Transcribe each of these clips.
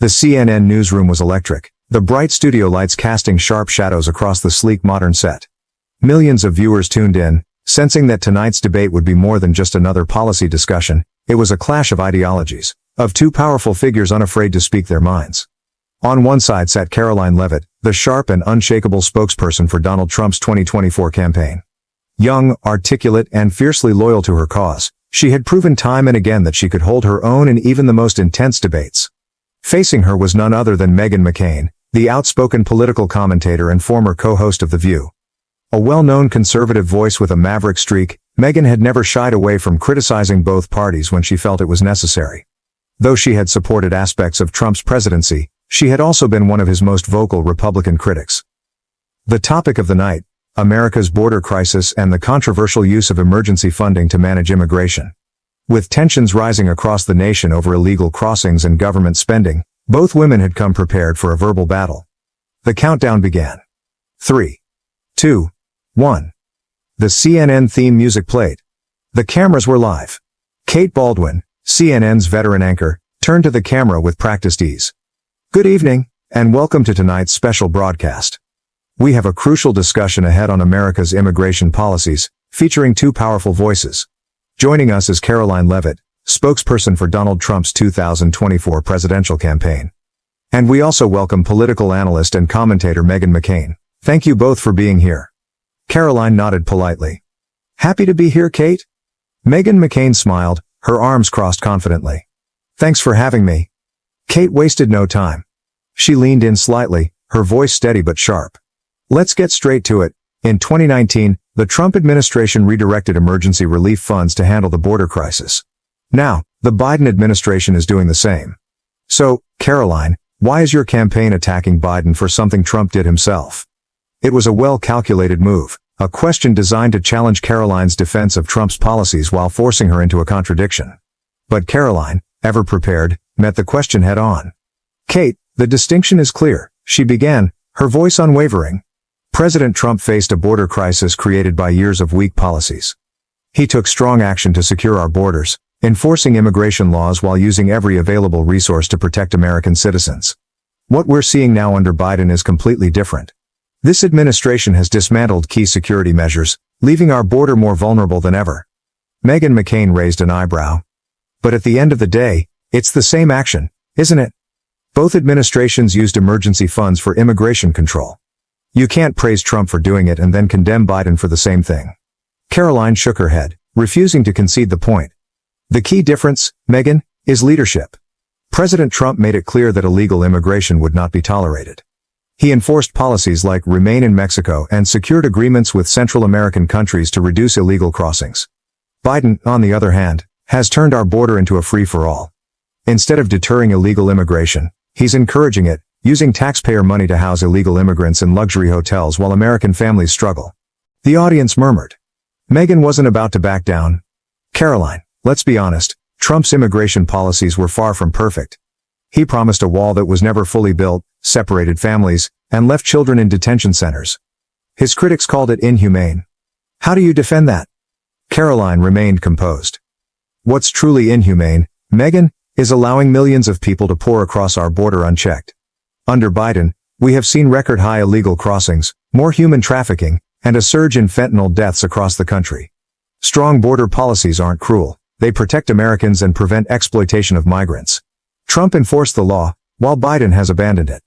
The CNN newsroom was electric, the bright studio lights casting sharp shadows across the sleek modern set. Millions of viewers tuned in, sensing that tonight's debate would be more than just another policy discussion. It was a clash of ideologies, of two powerful figures unafraid to speak their minds. On one side sat Karoline Leavitt, the sharp and unshakable spokesperson for Donald Trump's 2024 campaign. Young, articulate, and fiercely loyal to her cause, she had proven time and again that she could hold her own in even the most intense debates. Facing her was none other than Meghan McCain, the outspoken political commentator and former co-host of The View. A well-known conservative voice with a maverick streak, Meghan had never shied away from criticizing both parties when she felt it was necessary. Though she had supported aspects of Trump's presidency, she had also been one of his most vocal Republican critics. The topic of the night: America's border crisis and the controversial use of emergency funding to manage immigration. With tensions rising across the nation over illegal crossings and government spending, both women had come prepared for a verbal battle. The countdown began. 3, 2, 1. The CNN theme music played. The cameras were live. Kate Baldwin, CNN's veteran anchor, turned to the camera with practiced ease. Good evening, and welcome to tonight's special broadcast. We have a crucial discussion ahead on America's immigration policies, featuring two powerful voices. Joining us is Karoline Leavitt, spokesperson for Donald Trump's 2024 presidential campaign. And we also welcome political analyst and commentator Meghan McCain. Thank you both for being here. Karoline nodded politely. Happy to be here, Kate? Meghan McCain smiled, her arms crossed confidently. Thanks for having me. Kate wasted no time. She leaned in slightly, her voice steady but sharp. Let's get straight to it. In 2019, the Trump administration redirected emergency relief funds to handle the border crisis. Now, the Biden administration is doing the same. So, Karoline, why is your campaign attacking Biden for something Trump did himself? It was a well-calculated move, a question designed to challenge Karoline's defense of Trump's policies while forcing her into a contradiction. But Karoline, ever prepared, met the question head-on. Kate, the distinction is clear, she began, her voice unwavering. President Trump faced a border crisis created by years of weak policies. He took strong action to secure our borders, enforcing immigration laws while using every available resource to protect American citizens. What we're seeing now under Biden is completely different. This administration has dismantled key security measures, leaving our border more vulnerable than ever. Meghan McCain raised an eyebrow. But at the end of the day, it's the same action, isn't it? Both administrations used emergency funds for immigration control. You can't praise Trump for doing it and then condemn Biden for the same thing. Karoline shook her head, refusing to concede the point. The key difference, Meghan, is leadership. President Trump made it clear that illegal immigration would not be tolerated. He enforced policies like Remain in Mexico and secured agreements with Central American countries to reduce illegal crossings. Biden, on the other hand, has turned our border into a free-for-all. Instead of deterring illegal immigration, he's encouraging it, using taxpayer money to house illegal immigrants in luxury hotels while American families struggle. The audience murmured. Meghan wasn't about to back down. Karoline, let's be honest, Trump's immigration policies were far from perfect. He promised a wall that was never fully built, separated families, and left children in detention centers. His critics called it inhumane. How do you defend that? Karoline remained composed. What's truly inhumane, Meghan, is allowing millions of people to pour across our border unchecked. Under Biden, we have seen record-high illegal crossings, more human trafficking, and a surge in fentanyl deaths across the country. Strong border policies aren't cruel, they protect Americans and prevent exploitation of migrants. Trump enforced the law, while Biden has abandoned it.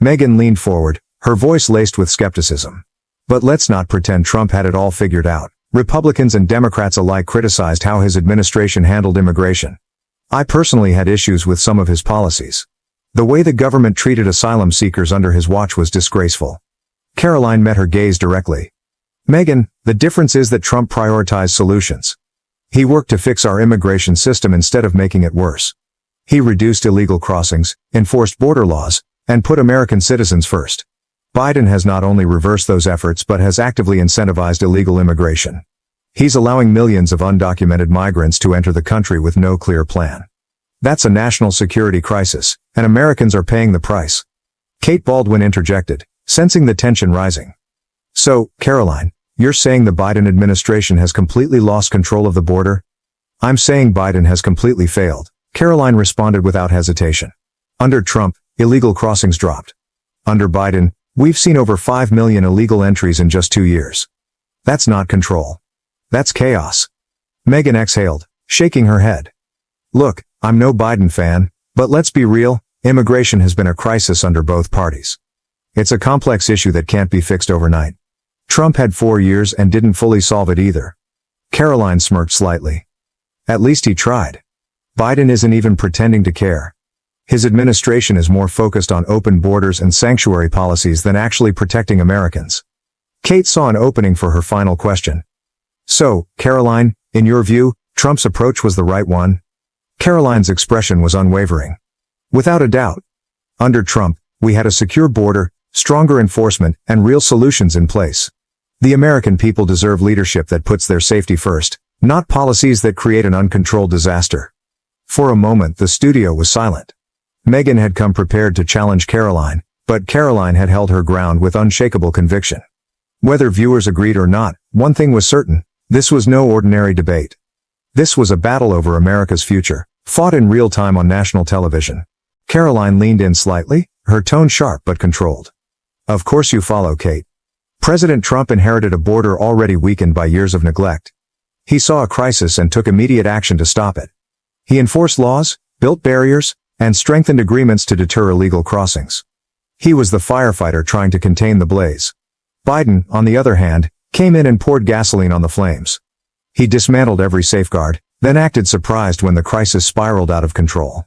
Meghan leaned forward, her voice laced with skepticism. But let's not pretend Trump had it all figured out. Republicans and Democrats alike criticized how his administration handled immigration. I personally had issues with some of his policies. The way the government treated asylum seekers under his watch was disgraceful. Karoline met her gaze directly. Meghan, the difference is that Trump prioritized solutions. He worked to fix our immigration system instead of making it worse. He reduced illegal crossings, enforced border laws, and put American citizens first. Biden has not only reversed those efforts but has actively incentivized illegal immigration. He's allowing millions of undocumented migrants to enter the country with no clear plan. That's a national security crisis, and Americans are paying the price. Kate Baldwin interjected, sensing the tension rising. So, Karoline, you're saying the Biden administration has completely lost control of the border? I'm saying Biden has completely failed, Karoline responded without hesitation. Under Trump, illegal crossings dropped. Under Biden, we've seen over 5 million illegal entries in just 2 years. That's not control. That's chaos. Meghan exhaled, shaking her head. Look, I'm no Biden fan, but let's be real, immigration has been a crisis under both parties. It's a complex issue that can't be fixed overnight. Trump had 4 years and didn't fully solve it either. Karoline smirked slightly. At least he tried. Biden isn't even pretending to care. His administration is more focused on open borders and sanctuary policies than actually protecting Americans. Kate saw an opening for her final question. So, Karoline, in your view, Trump's approach was the right one? Karoline's expression was unwavering. Without a doubt. Under Trump, we had a secure border, stronger enforcement, and real solutions in place. The American people deserve leadership that puts their safety first, not policies that create an uncontrolled disaster. For a moment, the studio was silent. Meghan had come prepared to challenge Karoline, but Karoline had held her ground with unshakable conviction. Whether viewers agreed or not, one thing was certain: this was no ordinary debate. This was a battle over America's future, fought in real time on national television. Karoline leaned in slightly, her tone sharp but controlled. Of course you follow, Kate. President Trump inherited a border already weakened by years of neglect. He saw a crisis and took immediate action to stop it. He enforced laws, built barriers, and strengthened agreements to deter illegal crossings. He was the firefighter trying to contain the blaze. Biden, on the other hand, came in and poured gasoline on the flames. He dismantled every safeguard, then acted surprised when the crisis spiraled out of control.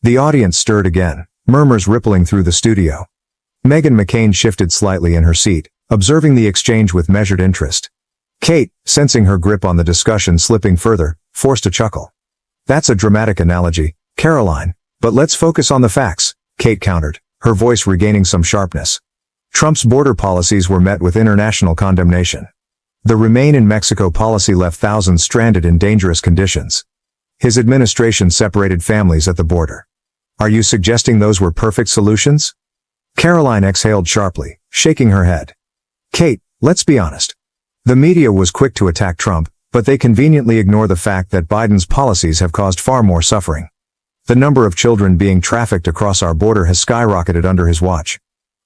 The audience stirred again, murmurs rippling through the studio. Meghan McCain shifted slightly in her seat, observing the exchange with measured interest. Kate, sensing her grip on the discussion slipping further, forced a chuckle. That's a dramatic analogy, Karoline, but let's focus on the facts, Kate countered, her voice regaining some sharpness. Trump's border policies were met with international condemnation. The Remain in Mexico policy left thousands stranded in dangerous conditions. His administration separated families at the border. Are you suggesting those were perfect solutions? Karoline exhaled sharply, shaking her head. Kate, let's be honest. The media was quick to attack Trump, but they conveniently ignore the fact that Biden's policies have caused far more suffering. The number of children being trafficked across our border has skyrocketed under his watch.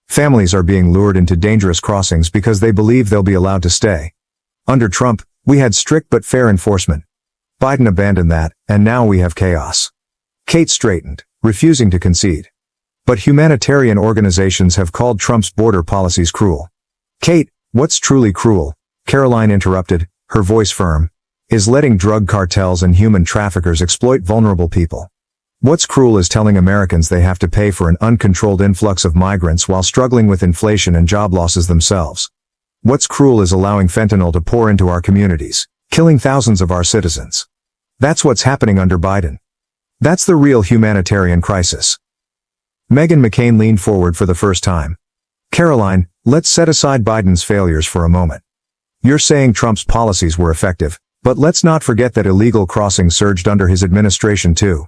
Families are being lured into dangerous crossings because they believe they'll be allowed to stay. Under Trump, we had strict but fair enforcement. Biden abandoned that, and now we have chaos. Kate straightened, refusing to concede. But humanitarian organizations have called Trump's border policies cruel. Kate, what's truly cruel, Karoline interrupted, her voice firm, is letting drug cartels and human traffickers exploit vulnerable people. What's cruel is telling Americans they have to pay for an uncontrolled influx of migrants while struggling with inflation and job losses themselves. What's cruel is allowing fentanyl to pour into our communities, killing thousands of our citizens. That's what's happening under Biden. That's the real humanitarian crisis. Meghan McCain leaned forward for the first time. Karoline, let's set aside Biden's failures for a moment. You're saying Trump's policies were effective, but let's not forget that illegal crossings surged under his administration too.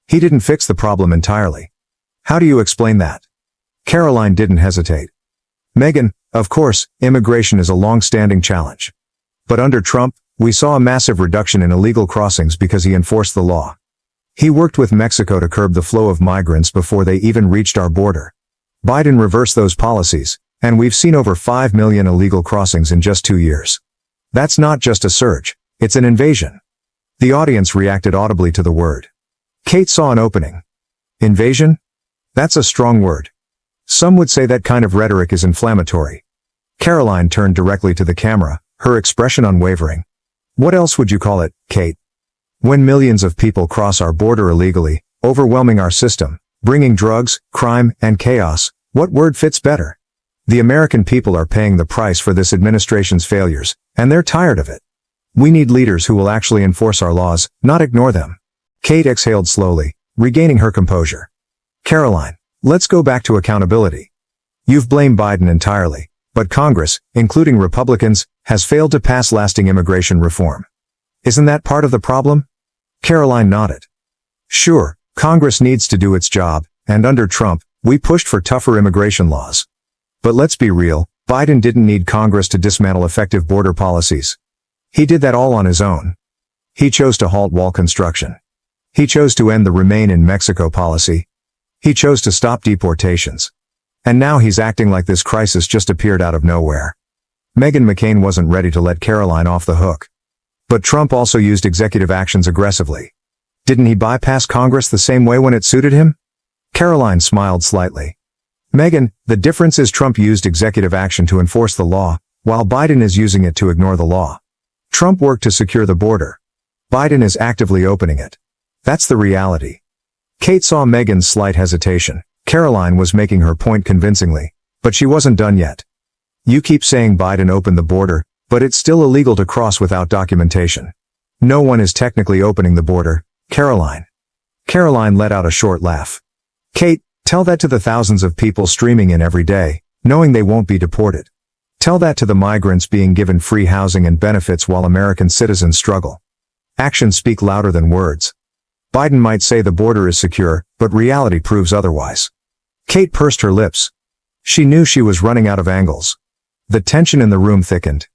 He didn't fix the problem entirely. How do you explain that? Karoline didn't hesitate. Meghan, of course, immigration is a long-standing challenge. But under Trump, we saw a massive reduction in illegal crossings because he enforced the law. He worked with Mexico to curb the flow of migrants before they even reached our border. Biden reversed those policies, and we've seen over 5 million illegal crossings in just 2 years. That's not just a surge, it's an invasion. The audience reacted audibly to the word. Kate saw an opening. Invasion? That's a strong word. Some would say that kind of rhetoric is inflammatory. Karoline turned directly to the camera, her expression unwavering. What else would you call it, Kate? When millions of people cross our border illegally, overwhelming our system, bringing drugs, crime, and chaos, what word fits better? The American people are paying the price for this administration's failures, and they're tired of it. We need leaders who will actually enforce our laws, not ignore them. Kate exhaled slowly, regaining her composure. Karoline, let's go back to accountability. You've blamed Biden entirely, but Congress, including Republicans, has failed to pass lasting immigration reform. Isn't that part of the problem? Karoline nodded. Sure, Congress needs to do its job, and under Trump, we pushed for tougher immigration laws. But let's be real, Biden didn't need Congress to dismantle effective border policies. He did that all on his own. He chose to halt wall construction. He chose to end the Remain in Mexico policy. He chose to stop deportations. And now he's acting like this crisis just appeared out of nowhere. Meghan McCain wasn't ready to let Karoline off the hook. But Trump also used executive actions aggressively. Didn't he bypass Congress the same way when it suited him? Karoline smiled slightly. Meghan, the difference is Trump used executive action to enforce the law, while Biden is using it to ignore the law. Trump worked to secure the border. Biden is actively opening it. That's the reality. Kate saw Meghan's slight hesitation. Karoline was making her point convincingly, but she wasn't done yet. You keep saying Biden opened the border, but it's still illegal to cross without documentation. No one is technically opening the border, Karoline. Karoline let out a short laugh. Kate, tell that to the thousands of people streaming in every day, knowing they won't be deported. Tell that to the migrants being given free housing and benefits while American citizens struggle. Actions speak louder than words. Biden might say the border is secure, but reality proves otherwise. Kate pursed her lips. She knew she was running out of angles. The tension in the room thickened.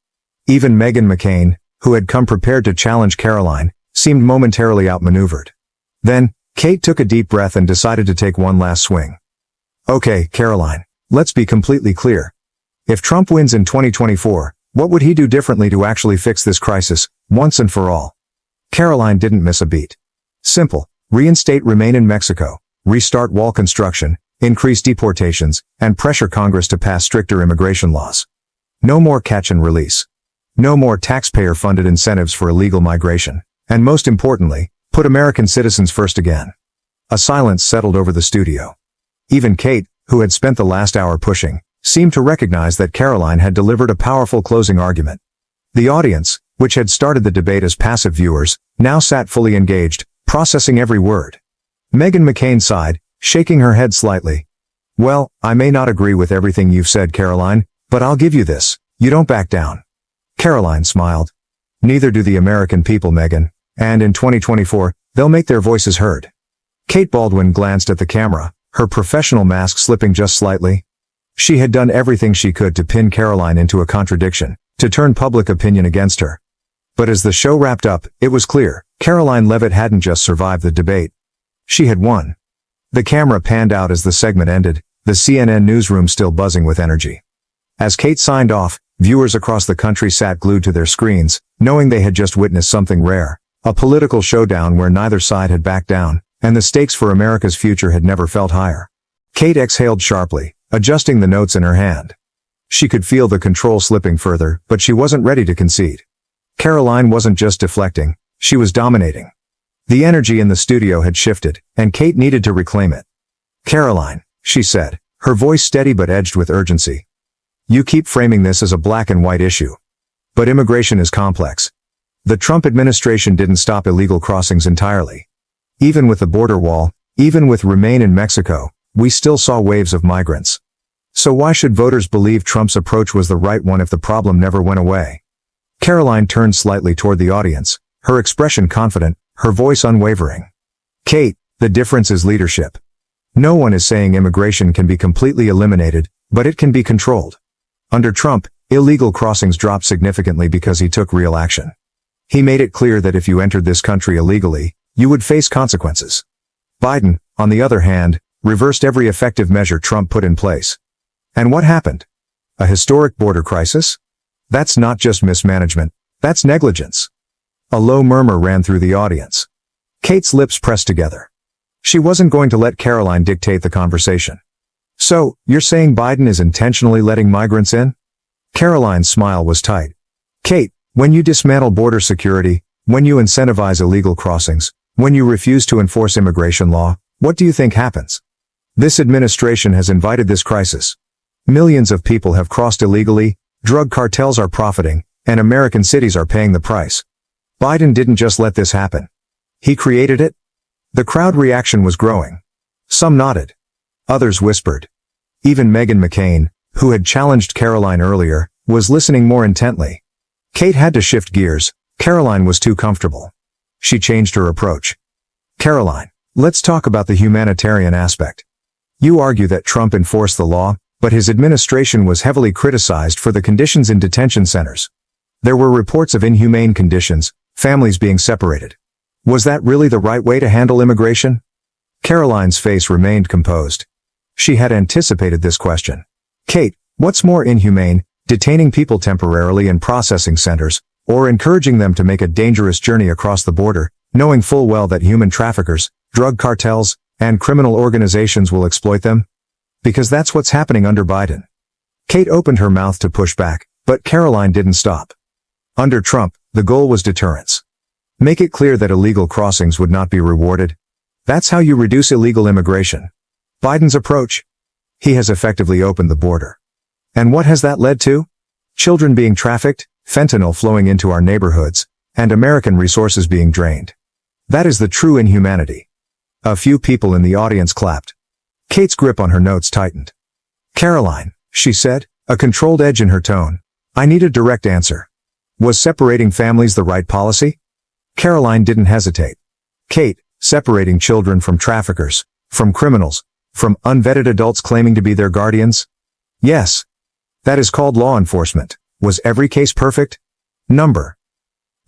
Even Meghan McCain, who had come prepared to challenge Karoline, seemed momentarily outmaneuvered. Then, Kate took a deep breath and decided to take one last swing. Okay, Karoline, let's be completely clear. If Trump wins in 2024, what would he do differently to actually fix this crisis, once and for all? Karoline didn't miss a beat. Simple. Reinstate Remain in Mexico, restart wall construction, increase deportations, and pressure Congress to pass stricter immigration laws. No more catch and release. No more taxpayer-funded incentives for illegal migration. And most importantly, put American citizens first again. A silence settled over the studio. Even Kate, who had spent the last hour pushing, seemed to recognize that Karoline had delivered a powerful closing argument. The audience, which had started the debate as passive viewers, now sat fully engaged, processing every word. Meghan McCain sighed, shaking her head slightly. Well, I may not agree with everything you've said, Karoline, but I'll give you this. You don't back down. Karoline smiled. Neither do the American people, Meghan. And in 2024, they'll make their voices heard. Kate Baldwin glanced at the camera, her professional mask slipping just slightly. She had done everything she could to pin Karoline into a contradiction, to turn public opinion against her. But as the show wrapped up, it was clear, Karoline Leavitt hadn't just survived the debate. She had won. The camera panned out as the segment ended, the CNN newsroom still buzzing with energy. As Kate signed off, viewers across the country sat glued to their screens, knowing they had just witnessed something rare, a political showdown where neither side had backed down, and the stakes for America's future had never felt higher. Kate exhaled sharply, adjusting the notes in her hand. She could feel the control slipping further, but she wasn't ready to concede. Karoline wasn't just deflecting, she was dominating. The energy in the studio had shifted, and Kate needed to reclaim it. Karoline, she said, her voice steady but edged with urgency. You keep framing this as a black and white issue. But immigration is complex. The Trump administration didn't stop illegal crossings entirely. Even with the border wall, even with Remain in Mexico, we still saw waves of migrants. So why should voters believe Trump's approach was the right one if the problem never went away? Karoline turned slightly toward the audience, her expression confident, her voice unwavering. Kate, the difference is leadership. No one is saying immigration can be completely eliminated, but it can be controlled. Under Trump, illegal crossings dropped significantly because he took real action. He made it clear that if you entered this country illegally, you would face consequences. Biden, on the other hand, reversed every effective measure Trump put in place. And what happened? A historic border crisis? That's not just mismanagement, that's negligence. A low murmur ran through the audience. Kate's lips pressed together. She wasn't going to let Karoline dictate the conversation. So, you're saying Biden is intentionally letting migrants in? Karoline's smile was tight. Kate, when you dismantle border security, when you incentivize illegal crossings, when you refuse to enforce immigration law, what do you think happens? This administration has invited this crisis. Millions of people have crossed illegally, drug cartels are profiting, and American cities are paying the price. Biden didn't just let this happen. He created it. The crowd reaction was growing. Some nodded. Others whispered. Even Meghan McCain, who had challenged Karoline earlier, was listening more intently. Kate had to shift gears. Karoline was too comfortable. She changed her approach. Karoline, let's talk about the humanitarian aspect. You argue that Trump enforced the law, but his administration was heavily criticized for the conditions in detention centers. There were reports of inhumane conditions, families being separated. Was that really the right way to handle immigration? Karoline's face remained composed. She had anticipated this question. Kate, what's more inhumane, detaining people temporarily in processing centers, or encouraging them to make a dangerous journey across the border, knowing full well that human traffickers, drug cartels, and criminal organizations will exploit them? Because that's what's happening under Biden. Kate opened her mouth to push back, but Karoline didn't stop. Under Trump, the goal was deterrence. Make it clear that illegal crossings would not be rewarded. That's how you reduce illegal immigration. Biden's approach? He has effectively opened the border. And what has that led to? Children being trafficked, fentanyl flowing into our neighborhoods, and American resources being drained. That is the true inhumanity. A few people in the audience clapped. Kate's grip on her notes tightened. Karoline, she said, a controlled edge in her tone. I need a direct answer. Was separating families the right policy? Karoline didn't hesitate. Kate, separating children from traffickers, from criminals, from unvetted adults claiming to be their guardians? Yes. That is called law enforcement. Was every case perfect? Number.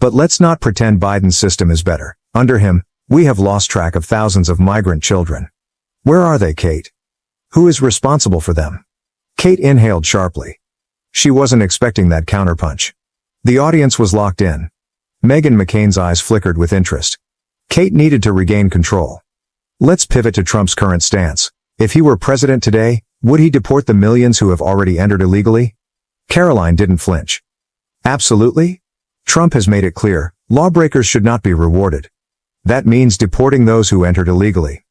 But let's not pretend Biden's system is better. Under him, we have lost track of thousands of migrant children. Where are they, Kate? Who is responsible for them? Kate inhaled sharply. She wasn't expecting that counterpunch. The audience was locked in. Meghan McCain's eyes flickered with interest. Kate needed to regain control. Let's pivot to Trump's current stance. If he were president today, would he deport the millions who have already entered illegally? Karoline didn't flinch. Absolutely. Trump has made it clear, lawbreakers should not be rewarded. That means deporting those who entered illegally.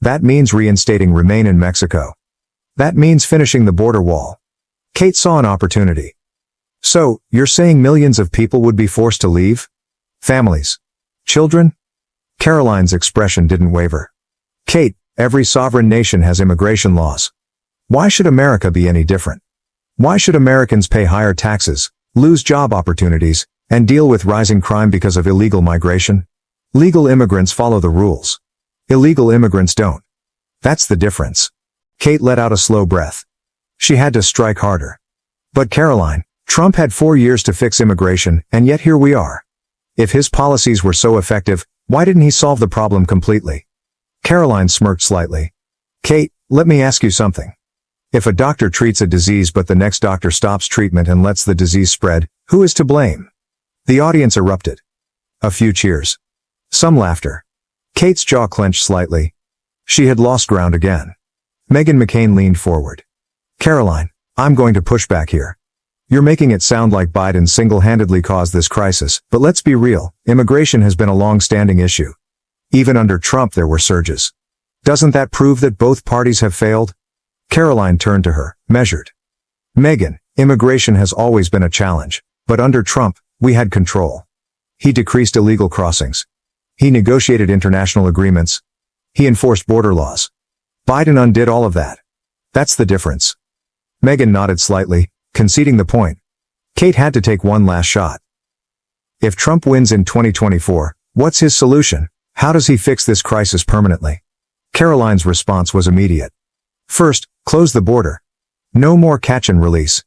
That means reinstating Remain in Mexico. That means finishing the border wall. Kate saw an opportunity. So, you're saying millions of people would be forced to leave? Families? Children? Karoline's expression didn't waver. Kate, every sovereign nation has immigration laws. Why should America be any different? Why should Americans pay higher taxes, lose job opportunities, and deal with rising crime because of illegal migration? Legal immigrants follow the rules. Illegal immigrants don't. That's the difference. Kate let out a slow breath. She had to strike harder. But Karoline, Trump had 4 years to fix immigration, and yet here we are. If his policies were so effective, why didn't he solve the problem completely? Karoline smirked slightly. Kate, let me ask you something. If a doctor treats a disease but the next doctor stops treatment and lets the disease spread, who is to blame? The audience erupted. A few cheers. Some laughter. Kate's jaw clenched slightly. She had lost ground again. Meghan McCain leaned forward. Karoline, I'm going to push back here. You're making it sound like Biden single-handedly caused this crisis, but let's be real, immigration has been a long-standing issue. Even under Trump there were surges. Doesn't that prove that both parties have failed? Karoline turned to her, measured. Meghan, immigration has always been a challenge, but under Trump, we had control. He decreased illegal crossings. He negotiated international agreements. He enforced border laws. Biden undid all of that. That's the difference. Meghan nodded slightly, conceding the point. Kate had to take one last shot. If Trump wins in 2024, what's his solution? How does he fix this crisis permanently? Karoline's response was immediate. First, close the border. No more catch and release.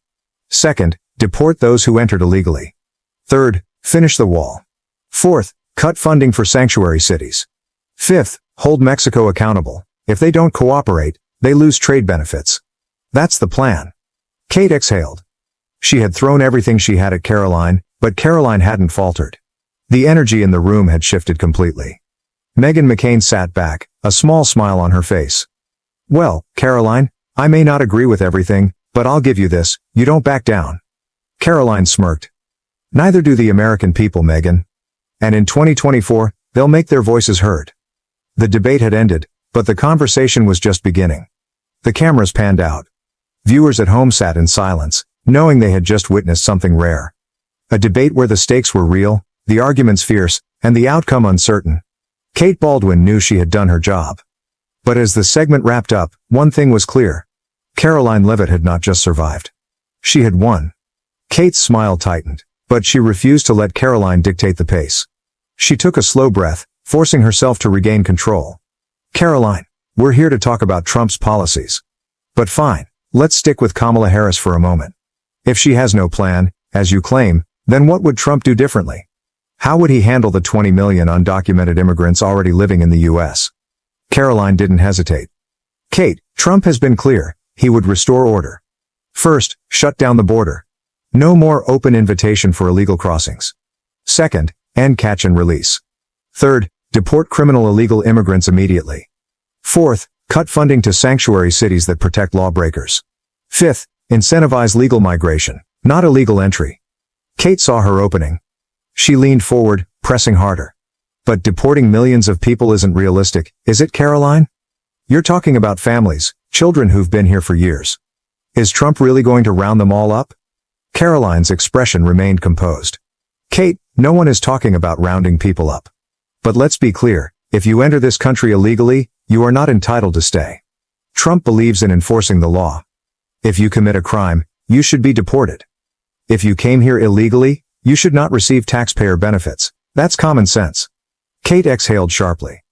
Second, deport those who entered illegally. Third, finish the wall. Fourth, cut funding for sanctuary cities. Fifth, hold Mexico accountable. If they don't cooperate, they lose trade benefits. That's the plan. Kate exhaled. She had thrown everything she had at Karoline, but Karoline hadn't faltered. The energy in the room had shifted completely. Meghan McCain sat back, a small smile on her face. Well, Karoline, I may not agree with everything, but I'll give you this, you don't back down. Karoline smirked. Neither do the American people, Meghan. And in 2024, they'll make their voices heard. The debate had ended, but the conversation was just beginning. The cameras panned out. Viewers at home sat in silence, knowing they had just witnessed something rare. A debate where the stakes were real, the arguments fierce, and the outcome uncertain. Kate Baldwin knew she had done her job. But as the segment wrapped up, one thing was clear. Karoline Leavitt had not just survived. She had won. Kate's smile tightened, but she refused to let Karoline dictate the pace. She took a slow breath, forcing herself to regain control. Karoline, we're here to talk about Trump's policies. But fine, let's stick with Kamala Harris for a moment. If she has no plan, as you claim, then what would Trump do differently? How would he handle the 20 million undocumented immigrants already living in the U.S.? Karoline didn't hesitate. Kate, Trump has been clear. He would restore order. First, shut down the border. No more open invitation for illegal crossings. Second, end catch and release. Third, deport criminal illegal immigrants immediately. Fourth, cut funding to sanctuary cities that protect lawbreakers. Fifth, incentivize legal migration, not illegal entry. Kate saw her opening. She leaned forward, pressing harder. But deporting millions of people isn't realistic, is it, Karoline? You're talking about families, children who've been here for years. Is Trump really going to round them all up? Karoline's expression remained composed. Kate, no one is talking about rounding people up. But let's be clear, if you enter this country illegally, you are not entitled to stay. Trump believes in enforcing the law. If you commit a crime, you should be deported. If you came here illegally, you should not receive taxpayer benefits. That's common sense. Kate exhaled sharply.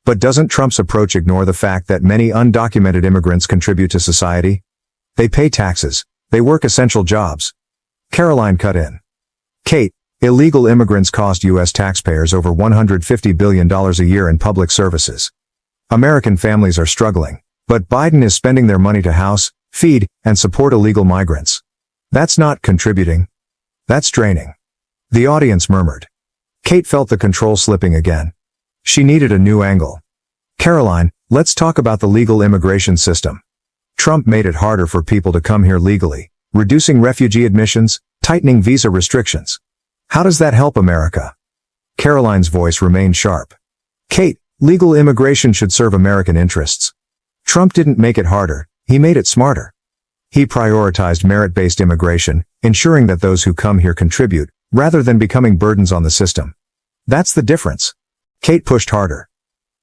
But doesn't Trump's approach ignore the fact that many undocumented immigrants contribute to society? They pay taxes. They work essential jobs. Karoline cut in. Kate, illegal immigrants cost U.S. taxpayers over $150 billion a year in public services. American families are struggling, but Biden is spending their money to house, feed, and support illegal migrants. That's not contributing. That's draining. The audience murmured. Kate felt the control slipping again. She needed a new angle. Karoline, let's talk about the legal immigration system. Trump made it harder for people to come here legally, reducing refugee admissions, tightening visa restrictions. How does that help America? Karoline's voice remained sharp. Kate, legal immigration should serve American interests. Trump didn't make it harder, he made it smarter. He prioritized merit-based immigration, ensuring that those who come here contribute, rather than becoming burdens on the system. That's the difference. Kate pushed harder.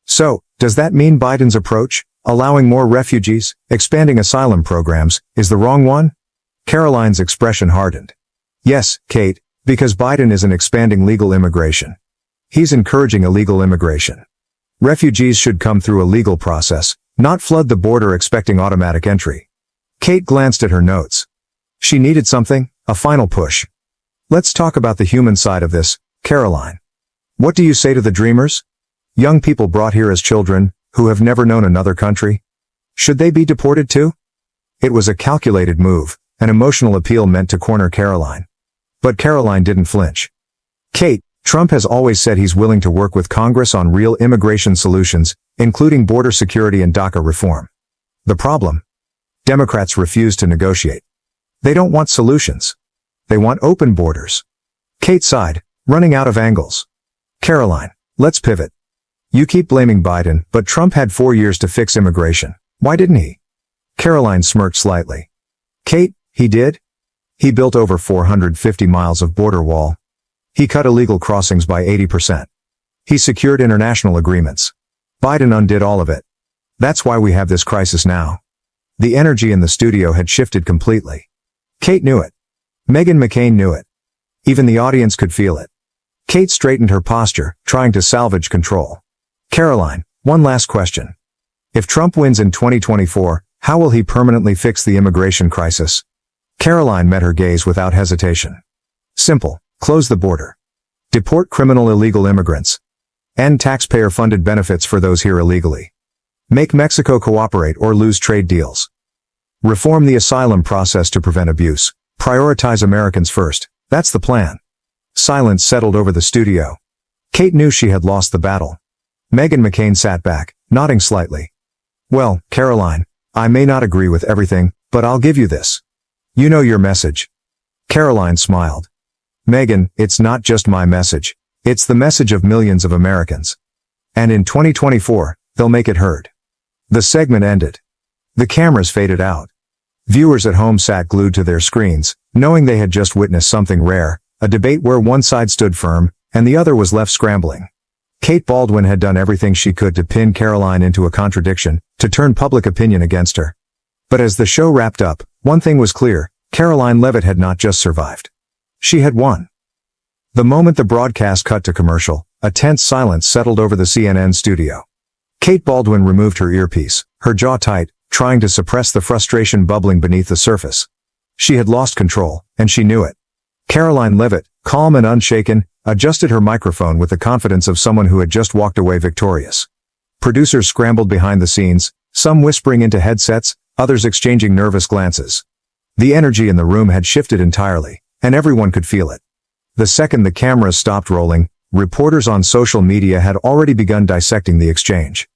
So, does that mean Biden's approach, allowing more refugees, expanding asylum programs, is the wrong one? Karoline's expression hardened. Yes, Kate, because Biden isn't expanding legal immigration. He's encouraging illegal immigration. Refugees should come through a legal process, not flood the border expecting automatic entry. Kate glanced at her notes. She needed something, a final push. Let's talk about the human side of this, Karoline. What do you say to the dreamers? Young people brought here as children, who have never known another country? Should they be deported too? It was a calculated move, an emotional appeal meant to corner Karoline. But Karoline didn't flinch. Kate, Trump has always said he's willing to work with Congress on real immigration solutions, including border security and DACA reform. The problem? Democrats refuse to negotiate. They don't want solutions. They want open borders. Kate sighed, running out of angles. Karoline, let's pivot. You keep blaming Biden, but Trump had 4 years to fix immigration. Why didn't he? Karoline smirked slightly. Kate, he did? He built over 450 miles of border wall. He cut illegal crossings by 80%. He secured international agreements. Biden undid all of it. That's why we have this crisis now. The energy in the studio had shifted completely. Kate knew it. Meghan McCain knew it. Even the audience could feel it. Kate straightened her posture, trying to salvage control. Karoline, one last question. If Trump wins in 2024, how will he permanently fix the immigration crisis? Karoline met her gaze without hesitation. Simple. Close the border. Deport criminal illegal immigrants. End taxpayer-funded benefits for those here illegally. Make Mexico cooperate or lose trade deals. Reform the asylum process to prevent abuse. Prioritize Americans first. That's the plan. Silence settled over the studio. Kate knew she had lost the battle. Meghan McCain sat back, nodding slightly. Well, Karoline, I may not agree with everything, but I'll give you this. You know your message. Karoline smiled. Meghan, it's not just my message. It's the message of millions of Americans. And in 2024, they'll make it heard. The segment ended. The cameras faded out. Viewers at home sat glued to their screens, knowing they had just witnessed something rare, a debate where one side stood firm, and the other was left scrambling. Kate Baldwin had done everything she could to pin Karoline into a contradiction, to turn public opinion against her. But as the show wrapped up, one thing was clear, Karoline Leavitt had not just survived. She had won. The moment the broadcast cut to commercial, a tense silence settled over the CNN studio. Kate Baldwin removed her earpiece, her jaw tight, trying to suppress the frustration bubbling beneath the surface. She had lost control, and she knew it. Karoline Leavitt, calm and unshaken, adjusted her microphone with the confidence of someone who had just walked away victorious. Producers scrambled behind the scenes, some whispering into headsets, others exchanging nervous glances. The energy in the room had shifted entirely, and everyone could feel it. The second the cameras stopped rolling, reporters on social media had already begun dissecting the exchange.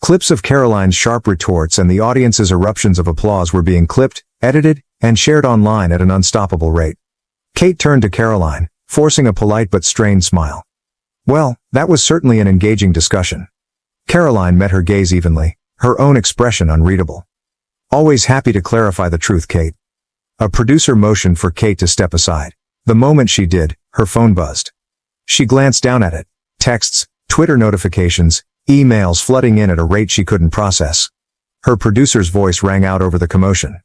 Clips of Karoline's sharp retorts and the audience's eruptions of applause were being clipped, edited, and shared online at an unstoppable rate. Kate turned to Karoline, forcing a polite but strained smile. Well, that was certainly an engaging discussion. Karoline met her gaze evenly, her own expression unreadable. Always happy to clarify the truth, Kate. A producer motioned for Kate to step aside. The moment she did, her phone buzzed. She glanced down at it. Texts, Twitter notifications, emails flooding in at a rate she couldn't process. Her producer's voice rang out over the commotion.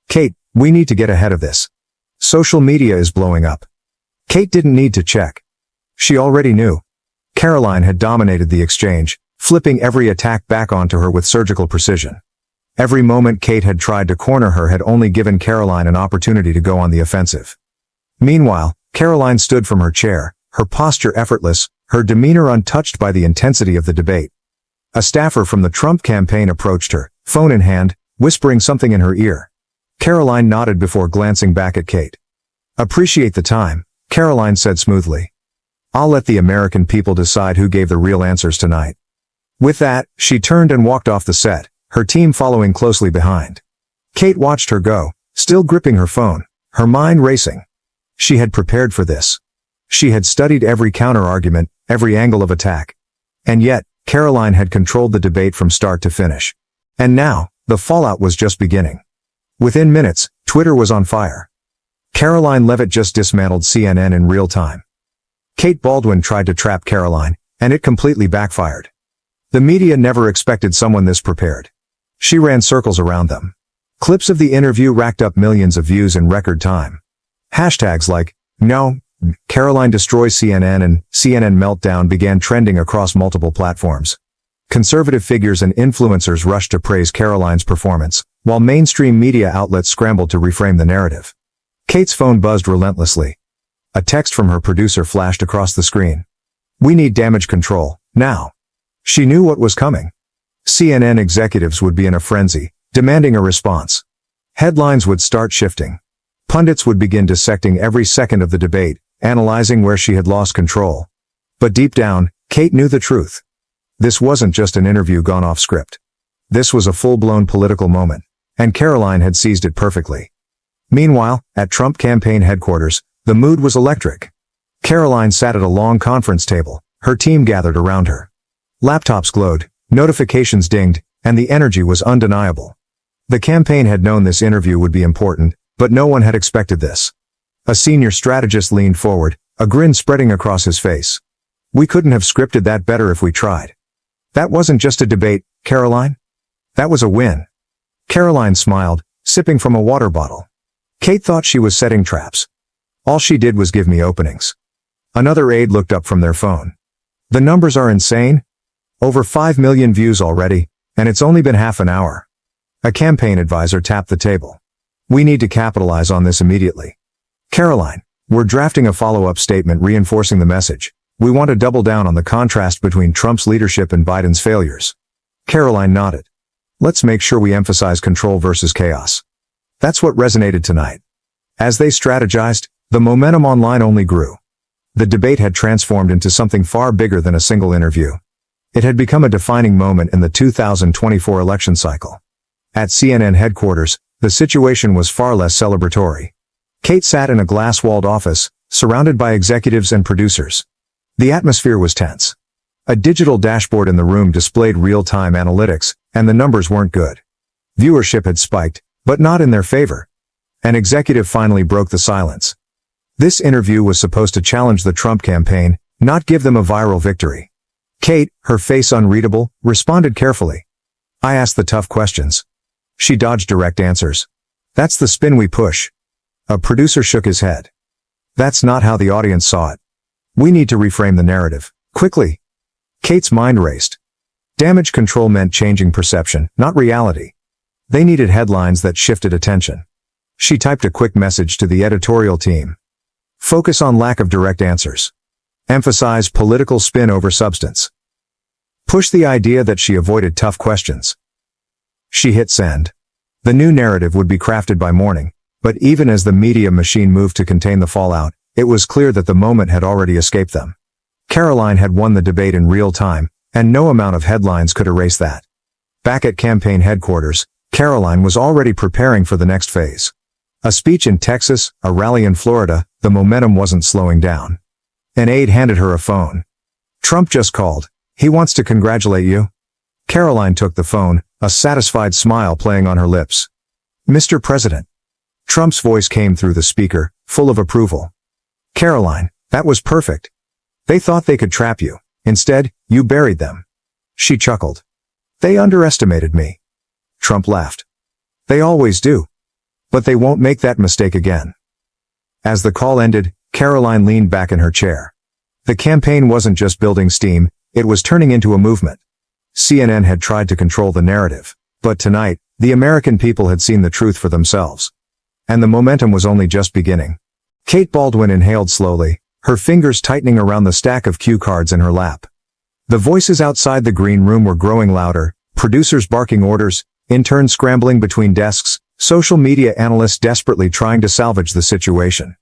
Kate, we need to get ahead of this. Social media is blowing up. Kate didn't need to check. She already knew. Karoline had dominated the exchange, flipping every attack back onto her with surgical precision. Every moment Kate had tried to corner her had only given Karoline an opportunity to go on the offensive. Meanwhile, Karoline stood from her chair, her posture effortless, her demeanor untouched by the intensity of the debate. A staffer from the Trump campaign approached her, phone in hand, whispering something in her ear. Karoline nodded before glancing back at Kate. Appreciate the time, Karoline said smoothly. I'll let the American people decide who gave the real answers tonight. With that, she turned and walked off the set, her team following closely behind. Kate watched her go, still gripping her phone, her mind racing. She had prepared for this. She had studied every counter-argument, every angle of attack. And yet, Karoline had controlled the debate from start to finish. And now, the fallout was just beginning. Within minutes, Twitter was on fire. Karoline Leavitt just dismantled CNN in real time. Kate Baldwin tried to trap Karoline, and it completely backfired. The media never expected someone this prepared. She ran circles around them. Clips of the interview racked up millions of views in record time. Hashtags like, "No, Karoline destroys CNN" and "CNN meltdown" began trending across multiple platforms. Conservative figures and influencers rushed to praise Karoline's performance, while mainstream media outlets scrambled to reframe the narrative. Kate's phone buzzed relentlessly. A text from her producer flashed across the screen. We need damage control, now. She knew what was coming. CNN executives would be in a frenzy, demanding a response. Headlines would start shifting. Pundits would begin dissecting every second of the debate, analyzing where she had lost control. But deep down, Kate knew the truth. This wasn't just an interview gone off script. This was a full-blown political moment, and Karoline had seized it perfectly. Meanwhile, at Trump campaign headquarters, the mood was electric. Karoline sat at a long conference table, her team gathered around her. Laptops glowed, notifications dinged, and the energy was undeniable. The campaign had known this interview would be important, but no one had expected this. A senior strategist leaned forward, a grin spreading across his face. We couldn't have scripted that better if we tried. That wasn't just a debate, Karoline. That was a win. Karoline smiled, sipping from a water bottle. Kate thought she was setting traps. All she did was give me openings. Another aide looked up from their phone. The numbers are insane. Over 5 million views already, and it's only been half an hour. A campaign advisor tapped the table. We need to capitalize on this immediately. Karoline, we're drafting a follow-up statement reinforcing the message. We want to double down on the contrast between Trump's leadership and Biden's failures. Karoline nodded. Let's make sure we emphasize control versus chaos. That's what resonated tonight. As they strategized, the momentum online only grew. The debate had transformed into something far bigger than a single interview. It had become a defining moment in the 2024 election cycle. At CNN headquarters, the situation was far less celebratory. Kate sat in a glass-walled office, surrounded by executives and producers. The atmosphere was tense. A digital dashboard in the room displayed real-time analytics, and the numbers weren't good. Viewership had spiked, but not in their favor. An executive finally broke the silence. This interview was supposed to challenge the Trump campaign, not give them a viral victory. Kate, her face unreadable, responded carefully. I asked the tough questions. She dodged direct answers. That's the spin we push. A producer shook his head. That's not how the audience saw it. We need to reframe the narrative, quickly. Kate's mind raced. Damage control meant changing perception, not reality. They needed headlines that shifted attention. She typed a quick message to the editorial team. Focus on lack of direct answers. Emphasize political spin over substance. Push the idea that she avoided tough questions. She hit send. The new narrative would be crafted by morning, but even as the media machine moved to contain the fallout, it was clear that the moment had already escaped them. Karoline had won the debate in real time, and no amount of headlines could erase that. Back at campaign headquarters, Karoline was already preparing for the next phase. A speech in Texas, a rally in Florida, the momentum wasn't slowing down. An aide handed her a phone. Trump just called. He wants to congratulate you. Karoline took the phone, a satisfied smile playing on her lips. Mr. President. Trump's voice came through the speaker, full of approval. Karoline, that was perfect. They thought they could trap you. Instead, you buried them. She chuckled. They underestimated me. Trump laughed. They always do. But they won't make that mistake again. As the call ended, Karoline leaned back in her chair. The campaign wasn't just building steam, it was turning into a movement. CNN had tried to control the narrative, but tonight, the American people had seen the truth for themselves. And the momentum was only just beginning. Kate Baldwin inhaled slowly, her fingers tightening around the stack of cue cards in her lap. The voices outside the green room were growing louder, producers barking orders, interns scrambling between desks, social media analysts desperately trying to salvage the situation.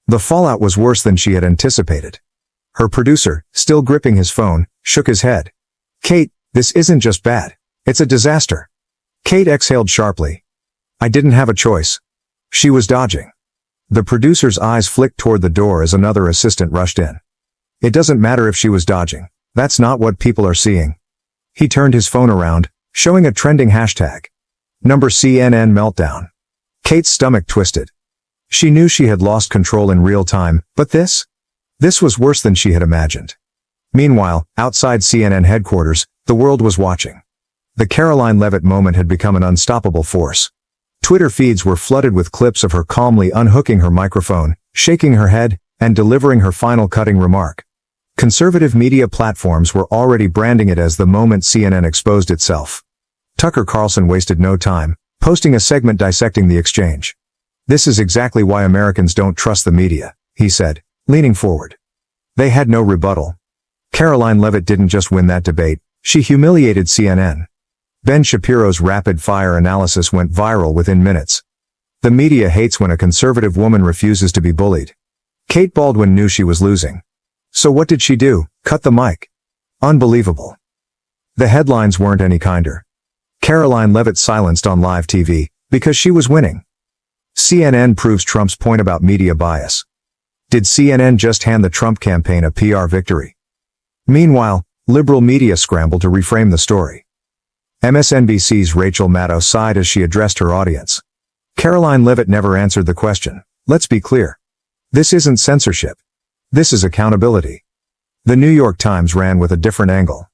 The fallout was worse than she had anticipated. Her producer, still gripping his phone, shook his head. Kate, this isn't just bad. It's a disaster. Kate exhaled sharply. I didn't have a choice. She was dodging. The producer's eyes flicked toward the door as another assistant rushed in. It doesn't matter if she was dodging. That's not what people are seeing. He turned his phone around, showing a trending hashtag. Number CNN meltdown. Kate's stomach twisted. She knew she had lost control in real time, but this was worse than she had imagined. Meanwhile, outside CNN headquarters, the world was watching. The Karoline Leavitt moment had become an unstoppable force. Twitter feeds were flooded with clips of her calmly unhooking her microphone, shaking her head, and delivering her final cutting remark. Conservative media platforms were already branding it as the moment CNN exposed itself. Tucker Carlson wasted no time, posting a segment dissecting the exchange. This is exactly why Americans don't trust the media, he said, leaning forward. They had no rebuttal. Karoline Leavitt didn't just win that debate, she humiliated CNN. Ben Shapiro's rapid-fire analysis went viral within minutes. The media hates when a conservative woman refuses to be bullied. Kate Baldwin knew she was losing. So what did she do? Cut the mic. Unbelievable. The headlines weren't any kinder. Karoline Leavitt silenced on live TV, because she was winning. CNN proves Trump's point about media bias. Did CNN just hand the Trump campaign a PR victory? Meanwhile, liberal media scrambled to reframe the story. MSNBC's Rachel Maddow sighed as she addressed her audience. Karoline Leavitt never answered the question. Let's be clear. This isn't censorship. This is accountability. The New York Times ran with a different angle.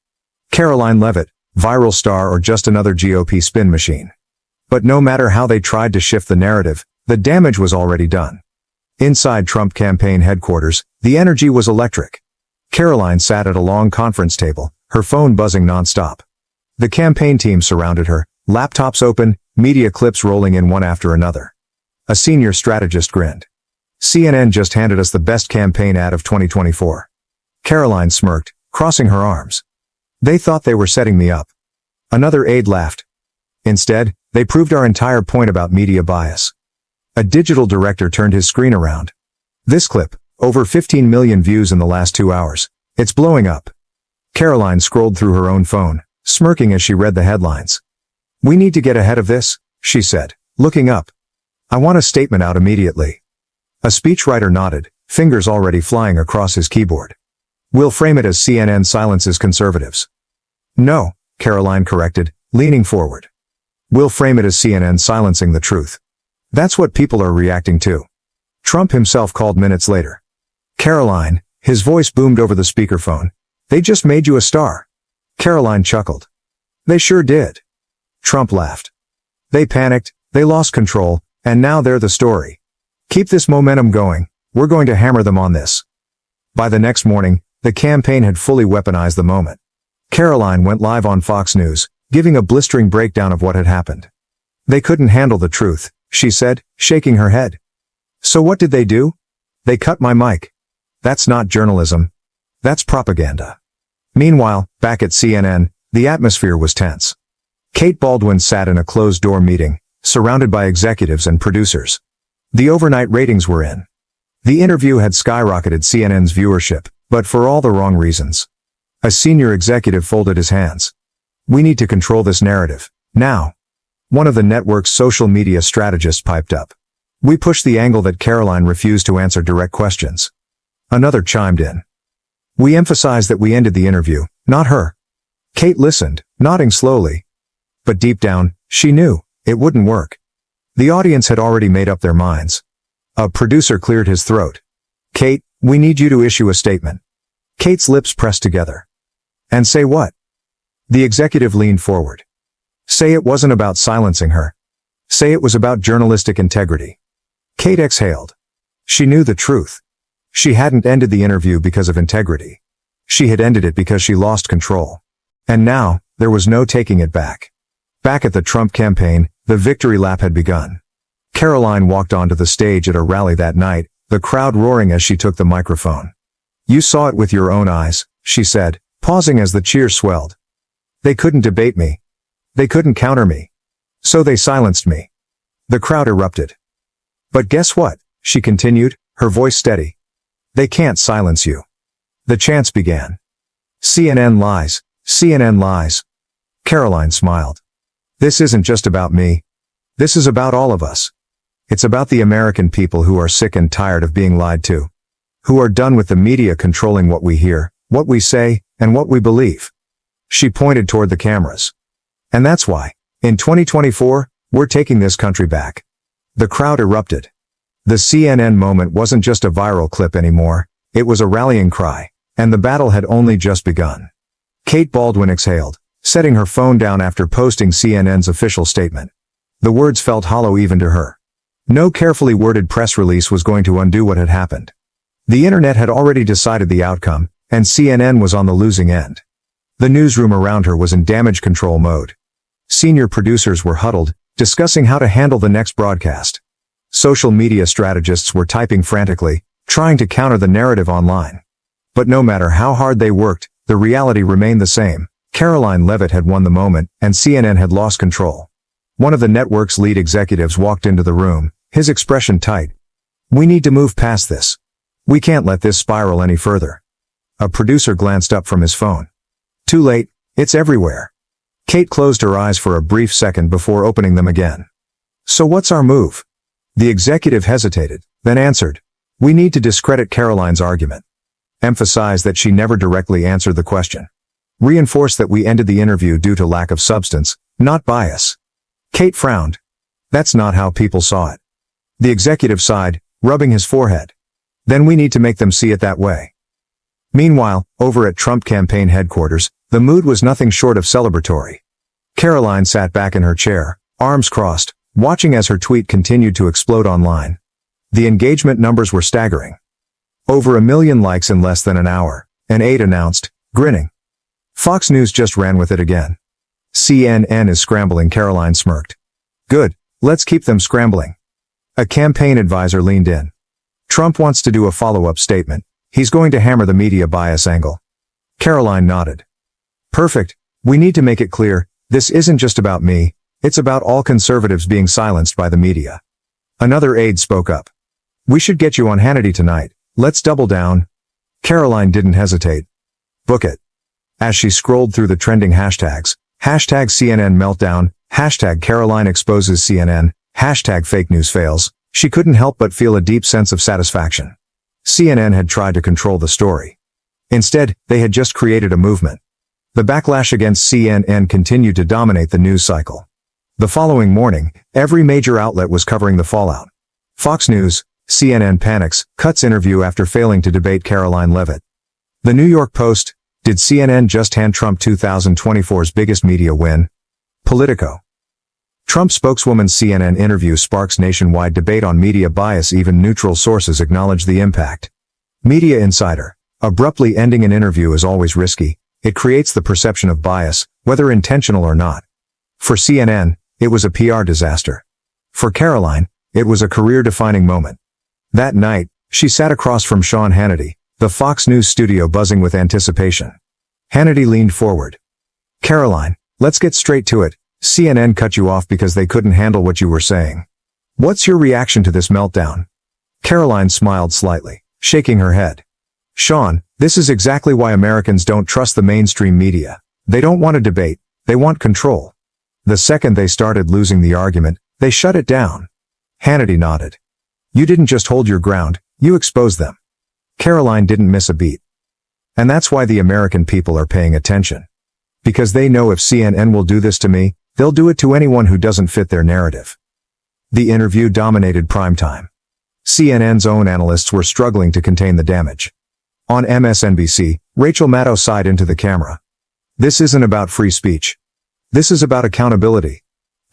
Karoline Leavitt, viral star or just another GOP spin machine. But no matter how they tried to shift the narrative, the damage was already done. Inside Trump campaign headquarters, the energy was electric. Karoline sat at a long conference table, her phone buzzing nonstop. The campaign team surrounded her, laptops open, media clips rolling in one after another. A senior strategist grinned. CNN just handed us the best campaign ad of 2024. Karoline smirked, crossing her arms. They thought they were setting me up. Another aide laughed. Instead, they proved our entire point about media bias. A digital director turned his screen around. This clip, over 15 million views in the last 2 hours. It's blowing up. Karoline scrolled through her own phone, smirking as she read the headlines. We need to get ahead of this, she said, looking up. I want a statement out immediately. A speechwriter nodded, fingers already flying across his keyboard. We'll frame it as CNN silences conservatives. No, Karoline corrected, leaning forward. We'll frame it as CNN silencing the truth. That's what people are reacting to. Trump himself called minutes later. Karoline, his voice boomed over the speakerphone. They just made you a star. Karoline chuckled. They sure did. Trump laughed. They panicked, they lost control, and now they're the story. Keep this momentum going, we're going to hammer them on this. By the next morning, the campaign had fully weaponized the moment. Karoline went live on Fox News, giving a blistering breakdown of what had happened. They couldn't handle the truth, she said, shaking her head. So what did they do? They cut my mic. That's not journalism. That's propaganda. Meanwhile, back at CNN, the atmosphere was tense. Kate Baldwin sat in a closed-door meeting, surrounded by executives and producers. The overnight ratings were in. The interview had skyrocketed CNN's viewership, but for all the wrong reasons. A senior executive folded his hands. "We need to control this narrative, now." One of the network's social media strategists piped up. "We pushed the angle that Karoline refused to answer direct questions." Another chimed in. "We emphasized that we ended the interview, not her." Kate listened, nodding slowly. But deep down, she knew it wouldn't work. The audience had already made up their minds. A producer cleared his throat. "Kate, we need you to issue a statement." Kate's lips pressed together. "And say what?" The executive leaned forward. "Say it wasn't about silencing her. Say it was about journalistic integrity." Kate exhaled. She knew the truth. She hadn't ended the interview because of integrity. She had ended it because she lost control. And now, there was no taking it back. Back at the Trump campaign, the victory lap had begun. Karoline walked onto the stage at a rally that night, the crowd roaring as she took the microphone. "You saw it with your own eyes," she said, pausing as the cheers swelled. "They couldn't debate me. They couldn't counter me. So they silenced me." The crowd erupted. "But guess what?" she continued, her voice steady. "They can't silence you." The chants began. "CNN lies. CNN lies." Karoline smiled. "This isn't just about me. This is about all of us. It's about the American people who are sick and tired of being lied to. Who are done with the media controlling what we hear, what we say, and what we believe." She pointed toward the cameras. "And that's why, in 2024, we're taking this country back." The crowd erupted. The CNN moment wasn't just a viral clip anymore, it was a rallying cry, and the battle had only just begun. Kate Baldwin exhaled, setting her phone down after posting CNN's official statement. The words felt hollow even to her. No carefully worded press release was going to undo what had happened. The internet had already decided the outcome, and CNN was on the losing end. The newsroom around her was in damage control mode. Senior producers were huddled, discussing how to handle the next broadcast. Social media strategists were typing frantically, trying to counter the narrative online. But no matter how hard they worked, the reality remained the same. Karoline Leavitt had won the moment, and CNN had lost control. One of the network's lead executives walked into the room, his expression tight. "We need to move past this. We can't let this spiral any further." A producer glanced up from his phone. "Too late, it's everywhere." Kate closed her eyes for a brief second before opening them again. "So what's our move?" The executive hesitated, then answered. "We need to discredit Karoline's argument. Emphasize that she never directly answered the question. Reinforce that we ended the interview due to lack of substance, not bias." Kate frowned. "That's not how people saw it." The executive sighed, rubbing his forehead. "Then we need to make them see it that way." Meanwhile, over at Trump campaign headquarters, the mood was nothing short of celebratory. Karoline sat back in her chair, arms crossed, watching as her tweet continued to explode online. The engagement numbers were staggering. Over 1 million likes in less than an hour, an aide announced, grinning. "Fox News just ran with it again." "CNN is scrambling," Karoline smirked. "Good, let's keep them scrambling." A campaign advisor leaned in. "Trump wants to do a follow-up statement. He's going to hammer the media bias angle." Karoline nodded. "Perfect. We need to make it clear, this isn't just about me, it's about all conservatives being silenced by the media." Another aide spoke up. "We should get you on Hannity tonight. Let's double down." Karoline didn't hesitate. "Book it." As she scrolled through the trending hashtags, hashtag CNN meltdown, hashtag Karoline exposes CNN, hashtag fake news fails, she couldn't help but feel a deep sense of satisfaction. CNN had tried to control the story. Instead, they had just created a movement. The backlash against CNN continued to dominate the news cycle. The following morning, every major outlet was covering the fallout. Fox News, CNN panics, cuts interview after failing to debate Karoline Leavitt. The New York Post, did CNN just hand Trump 2024's biggest media win? Politico. Trump spokeswoman CNN interview sparks nationwide debate on media bias. Even neutral sources acknowledge the impact. Media Insider. Abruptly ending an interview is always risky. It creates the perception of bias, whether intentional or not. For CNN, it was a PR disaster. For Karoline, it was a career-defining moment. That night, she sat across from Sean Hannity, the Fox News studio buzzing with anticipation. Hannity leaned forward. Karoline, let's get straight to it. CNN cut you off because they couldn't handle what you were saying. What's your reaction to this meltdown? Karoline smiled slightly, shaking her head. Sean, this is exactly why Americans don't trust the mainstream media. They don't want a debate, they want control. The second they started losing the argument, they shut it down. Hannity nodded. You didn't just hold your ground, you exposed them. Karoline didn't miss a beat. And that's why the American people are paying attention. Because they know if CNN will do this to me, they'll do it to anyone who doesn't fit their narrative. The interview dominated primetime. CNN's own analysts were struggling to contain the damage. On MSNBC, Rachel Maddow sighed into the camera. This isn't about free speech. This is about accountability.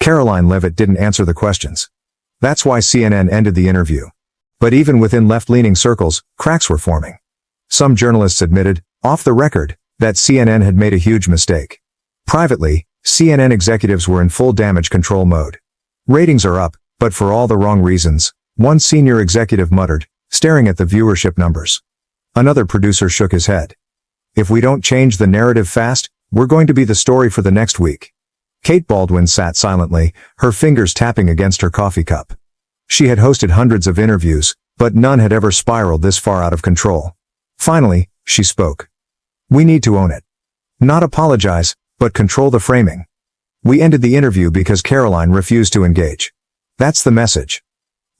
Karoline Leavitt didn't answer the questions. That's why CNN ended the interview. But even within left-leaning circles, cracks were forming. Some journalists admitted, off the record, that CNN had made a huge mistake. Privately, CNN executives were in full damage control mode. Ratings are up, but for all the wrong reasons, one senior executive muttered, staring at the viewership numbers. Another producer shook his head. If we don't change the narrative fast, we're going to be the story for the next week. Kate Baldwin sat silently, her fingers tapping against her coffee cup. She had hosted hundreds of interviews, but none had ever spiraled this far out of control. Finally, she spoke. We need to own it. Not apologize, but control the framing. We ended the interview because Karoline refused to engage. That's the message.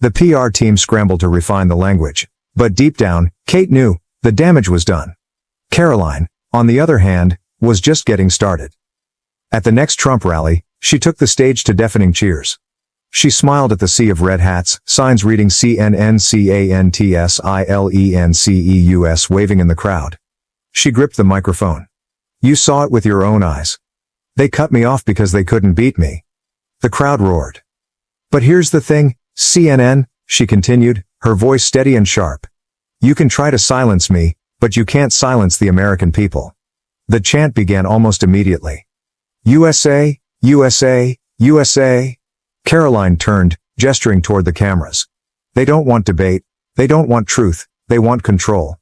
The PR team scrambled to refine the language, but deep down, Kate knew, the damage was done. Karoline, on the other hand, was just getting started. At the next Trump rally, she took the stage to deafening cheers. She smiled at the sea of red hats, signs reading CNNCANTSILENCEUS waving in the crowd. She gripped the microphone. You saw it with your own eyes. They cut me off because they couldn't beat me. The crowd roared. But here's the thing, CNN, she continued, her voice steady and sharp. You can try to silence me, but you can't silence the American people. The chant began almost immediately. USA, USA, USA. Karoline turned, gesturing toward the cameras. They don't want debate, they don't want truth, they want control.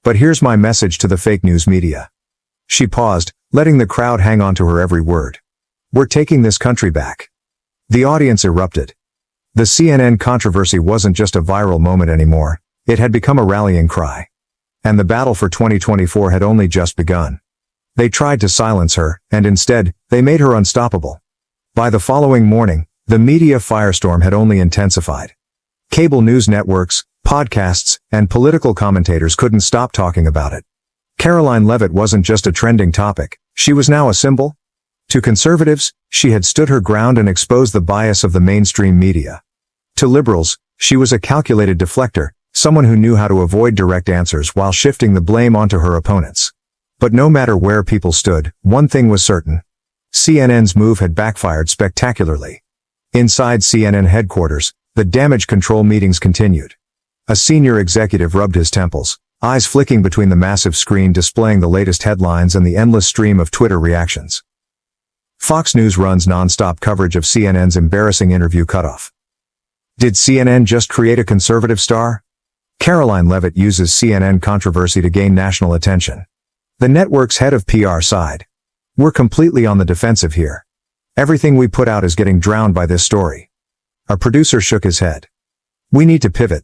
But here's my message to the fake news media. She paused, letting the crowd hang on to her every word. We're taking this country back. The audience erupted. The CNN controversy wasn't just a viral moment anymore, it had become a rallying cry. And the battle for 2024 had only just begun. They tried to silence her, and instead, they made her unstoppable. By the following morning, the media firestorm had only intensified. Cable news networks, podcasts, and political commentators couldn't stop talking about it. Karoline Leavitt wasn't just a trending topic, she was now a symbol. To conservatives, she had stood her ground and exposed the bias of the mainstream media. To liberals, she was a calculated deflector, someone who knew how to avoid direct answers while shifting the blame onto her opponents. But no matter where people stood, one thing was certain. CNN's move had backfired spectacularly. Inside CNN headquarters, the damage control meetings continued. A senior executive rubbed his temples, eyes flicking between the massive screen displaying the latest headlines and the endless stream of Twitter reactions. Fox News runs non-stop coverage of CNN's embarrassing interview cutoff. Did CNN just create a conservative star? Karoline Leavitt uses CNN controversy to gain national attention. The network's head of PR sighed. We're completely on the defensive here. Everything we put out is getting drowned by this story. A producer shook his head. We need to pivot.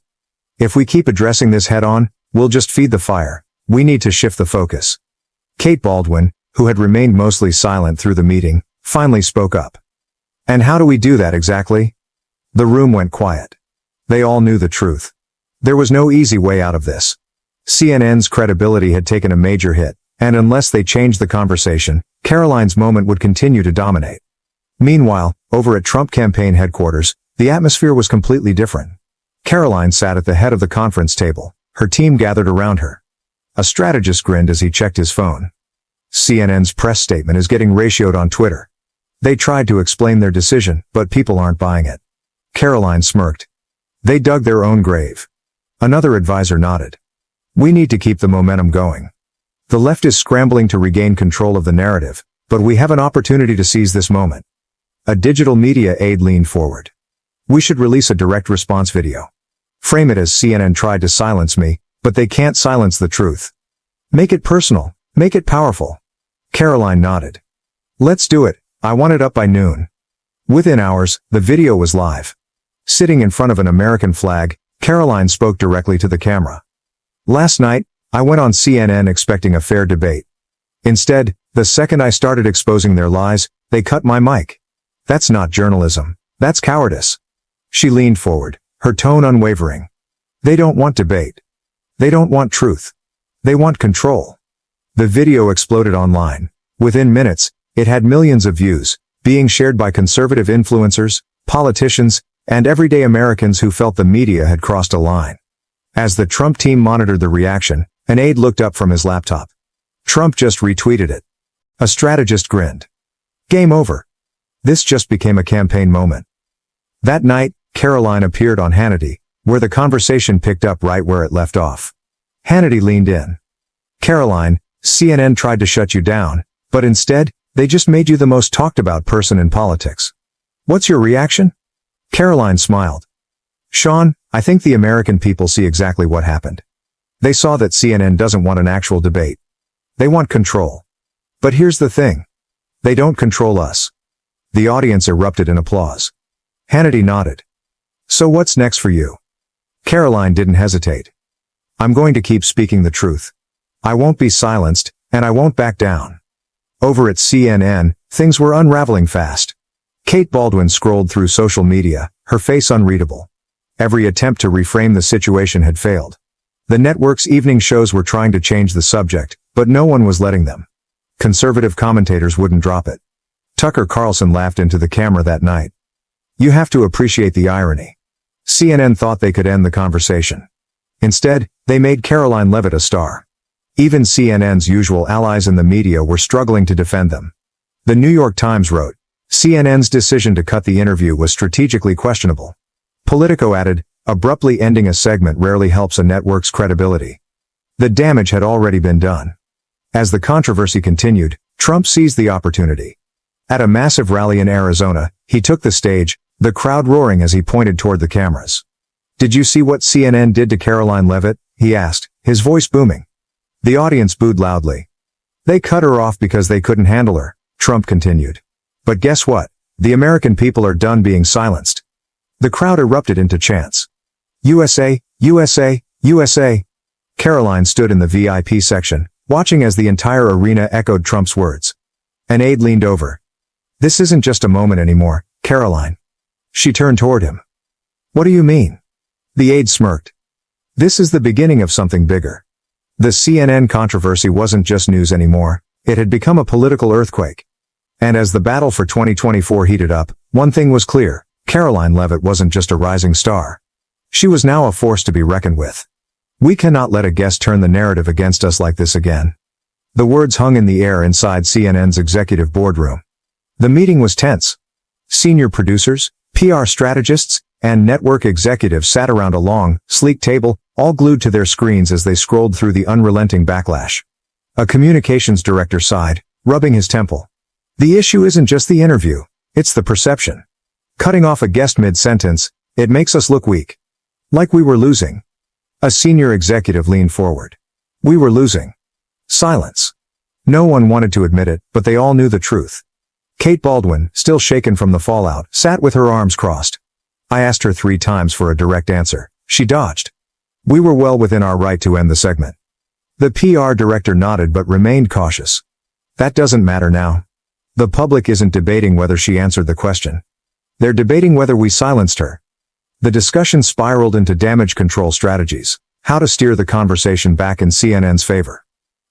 If we keep addressing this head-on, we'll just feed the fire. We need to shift the focus. Kate Baldwin, who had remained mostly silent through the meeting, finally spoke up. And how do we do that exactly? The room went quiet. They all knew the truth. There was no easy way out of this. CNN's credibility had taken a major hit, and unless they changed the conversation, Karoline's moment would continue to dominate. Meanwhile, over at Trump campaign headquarters, the atmosphere was completely different. Karoline sat at the head of the conference table, her team gathered around her. A strategist grinned as he checked his phone. CNN's press statement is getting ratioed on Twitter. They tried to explain their decision, but people aren't buying it. Karoline smirked. They dug their own grave. Another advisor nodded. We need to keep the momentum going. The left is scrambling to regain control of the narrative, but we have an opportunity to seize this moment. A digital media aide leaned forward. We should release a direct response video. Frame it as CNN tried to silence me, but they can't silence the truth. Make it personal, make it powerful. Karoline nodded. Let's do it, I want it up by noon. Within hours, the video was live. Sitting in front of an American flag, Karoline spoke directly to the camera. Last night, I went on CNN expecting a fair debate. Instead, the second I started exposing their lies, they cut my mic. That's not journalism. That's cowardice. She leaned forward, her tone unwavering. They don't want debate. They don't want truth. They want control. The video exploded online. Within minutes, it had millions of views, being shared by conservative influencers, politicians, and everyday Americans who felt the media had crossed a line. As the Trump team monitored the reaction, an aide looked up from his laptop. Trump just retweeted it. A strategist grinned. Game over. This just became a campaign moment. That night, Karoline appeared on Hannity, where the conversation picked up right where it left off. Hannity leaned in. Karoline, CNN tried to shut you down, but instead, they just made you the most talked about person in politics. What's your reaction? Karoline smiled. Sean, I think the American people see exactly what happened. They saw that CNN doesn't want an actual debate. They want control. But here's the thing. They don't control us. The audience erupted in applause. Hannity nodded. So what's next for you? Karoline didn't hesitate. I'm going to keep speaking the truth. I won't be silenced, and I won't back down. Over at CNN, things were unraveling fast. Kate Baldwin scrolled through social media, her face unreadable. Every attempt to reframe the situation had failed. The network's evening shows were trying to change the subject, but no one was letting them. Conservative commentators wouldn't drop it. Tucker Carlson laughed into the camera that night. You have to appreciate the irony. CNN thought they could end the conversation. Instead, they made Karoline Leavitt a star. Even CNN's usual allies in the media were struggling to defend them. The New York Times wrote, CNN's decision to cut the interview was strategically questionable. Politico added, abruptly ending a segment rarely helps a network's credibility. The damage had already been done. As the controversy continued, Trump seized the opportunity. At a massive rally in Arizona, he took the stage, the crowd roaring as he pointed toward the cameras. Did you see what CNN did to Karoline Leavitt? He asked, his voice booming. The audience booed loudly. They cut her off because they couldn't handle her, Trump continued. But guess what? The American people are done being silenced. The crowd erupted into chants. USA, USA, USA. Karoline stood in the VIP section, watching as the entire arena echoed Trump's words. An aide leaned over. This isn't just a moment anymore, Karoline. She turned toward him. What do you mean? The aide smirked. This is the beginning of something bigger. The CNN controversy wasn't just news anymore, it had become a political earthquake. And as the battle for 2024 heated up, one thing was clear, Karoline Leavitt wasn't just a rising star. She was now a force to be reckoned with. We cannot let a guest turn the narrative against us like this again. The words hung in the air inside CNN's executive boardroom. The meeting was tense. Senior producers, PR strategists, and network executives sat around a long, sleek table, all glued to their screens as they scrolled through the unrelenting backlash. A communications director sighed, rubbing his temple. The issue isn't just the interview, it's the perception. Cutting off a guest mid-sentence, it makes us look weak. Like we were losing. A senior executive leaned forward. We were losing. Silence. No one wanted to admit it, but they all knew the truth. Kate Baldwin, still shaken from the fallout, sat with her arms crossed. I asked her 3 times for a direct answer. She dodged. We were well within our right to end the segment. The PR director nodded but remained cautious. That doesn't matter now. The public isn't debating whether she answered the question. They're debating whether we silenced her. The discussion spiraled into damage control strategies, how to steer the conversation back in CNN's favor.